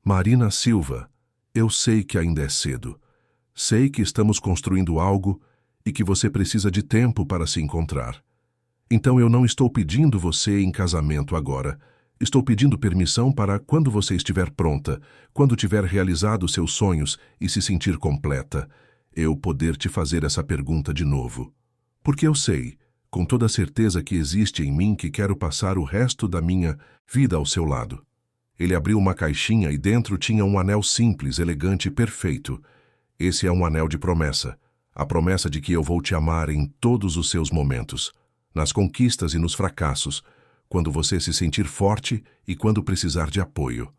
Marina Silva, eu sei que ainda é cedo. Sei que estamos construindo algo e que você precisa de tempo para se encontrar. Então eu não estou pedindo você em casamento agora. Estou pedindo permissão para quando você estiver pronta, quando tiver realizado seus sonhos e se sentir completa, eu poder te fazer essa pergunta de novo. Porque eu sei, com toda a certeza que existe em mim que quero passar o resto da minha vida ao seu lado. Ele abriu uma caixinha e dentro tinha um anel simples, elegante e perfeito. Esse é um anel de promessa. A promessa de que eu vou te amar em todos os seus momentos, nas conquistas e nos fracassos, quando você se sentir forte e quando precisar de apoio.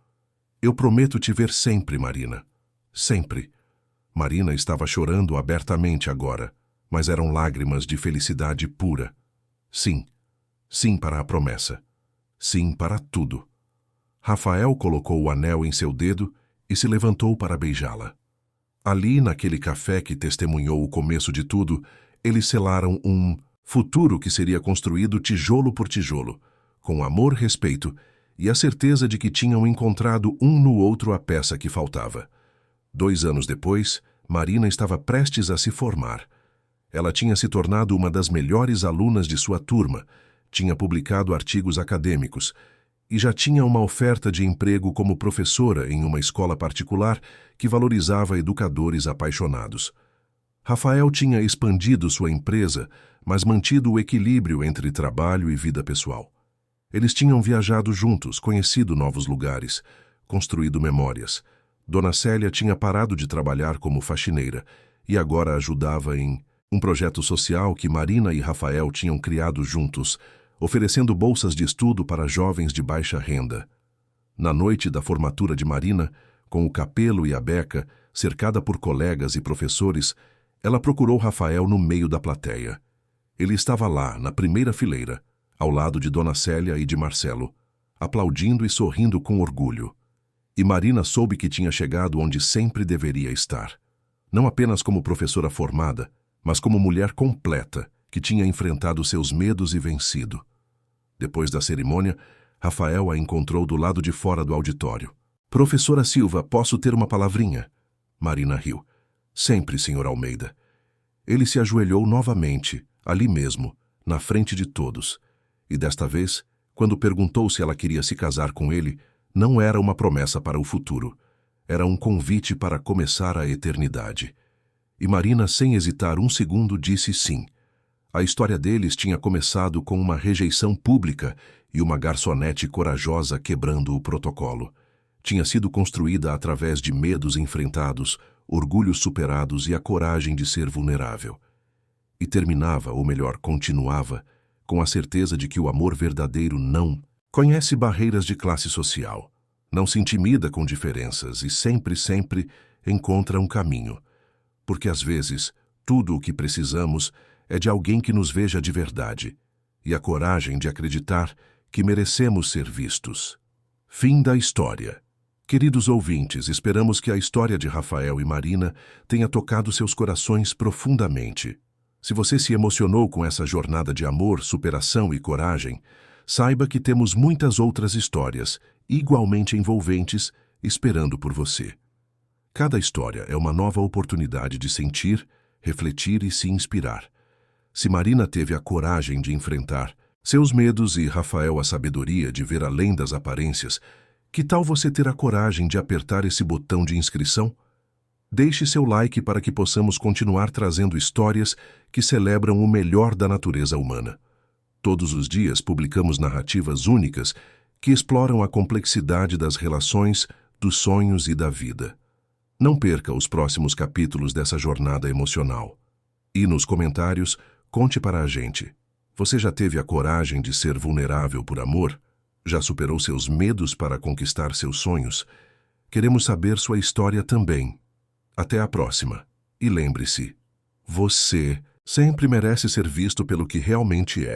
Eu prometo te ver sempre, Marina. Sempre. Marina estava chorando abertamente agora, mas eram lágrimas de felicidade pura. Sim. Sim para a promessa. Sim para tudo. Rafael colocou o anel em seu dedo e se levantou para beijá-la. Ali, naquele café que testemunhou o começo de tudo, eles selaram um futuro que seria construído tijolo por tijolo, com amor, respeito e a certeza de que tinham encontrado um no outro a peça que faltava. 2 anos depois, Marina estava prestes a se formar. Ela tinha se tornado uma das melhores alunas de sua turma, tinha publicado artigos acadêmicos e já tinha uma oferta de emprego como professora em uma escola particular que valorizava educadores apaixonados. Rafael tinha expandido sua empresa, mas mantido o equilíbrio entre trabalho e vida pessoal. Eles tinham viajado juntos, conhecido novos lugares, construído memórias. Dona Célia tinha parado de trabalhar como faxineira e agora ajudava em um projeto social que Marina e Rafael tinham criado juntos, oferecendo bolsas de estudo para jovens de baixa renda. Na noite da formatura de Marina, com o capelo e a beca, cercada por colegas e professores, ela procurou Rafael no meio da plateia. Ele estava lá, na primeira fileira, ao lado de Dona Célia e de Marcelo, aplaudindo e sorrindo com orgulho. E Marina soube que tinha chegado onde sempre deveria estar. Não apenas como professora formada, mas como mulher completa, que tinha enfrentado seus medos e vencido. Depois da cerimônia, Rafael a encontrou do lado de fora do auditório. "Professora Silva, posso ter uma palavrinha?" Marina riu. "Sempre, Sr. Almeida." Ele se ajoelhou novamente, ali mesmo, na frente de todos. E desta vez, quando perguntou se ela queria se casar com ele, não era uma promessa para o futuro. Era um convite para começar a eternidade. E Marina, sem hesitar um segundo, disse sim. A história deles tinha começado com uma rejeição pública e uma garçonete corajosa quebrando o protocolo. Tinha sido construída através de medos enfrentados, orgulhos superados e a coragem de ser vulnerável. E terminava, ou melhor, continuava, com a certeza de que o amor verdadeiro não conhece barreiras de classe social, não se intimida com diferenças e sempre encontra um caminho. Porque às vezes, tudo o que precisamos é de alguém que nos veja de verdade e a coragem de acreditar que merecemos ser vistos. Fim da história. Queridos ouvintes, esperamos que a história de Rafael e Marina tenha tocado seus corações profundamente. Se você se emocionou com essa jornada de amor, superação e coragem, saiba que temos muitas outras histórias, igualmente envolventes, esperando por você. Cada história é uma nova oportunidade de sentir, refletir e se inspirar. Se Marina teve a coragem de enfrentar seus medos e Rafael a sabedoria de ver além das aparências, que tal você ter a coragem de apertar esse botão de inscrição? Deixe seu like para que possamos continuar trazendo histórias que celebram o melhor da natureza humana. Todos os dias publicamos narrativas únicas que exploram a complexidade das relações, dos sonhos e da vida. Não perca os próximos capítulos dessa jornada emocional. E nos comentários, conte para a gente. Você já teve a coragem de ser vulnerável por amor? Já superou seus medos para conquistar seus sonhos? Queremos saber sua história também. Até a próxima. E lembre-se, você sempre merece ser visto pelo que realmente é.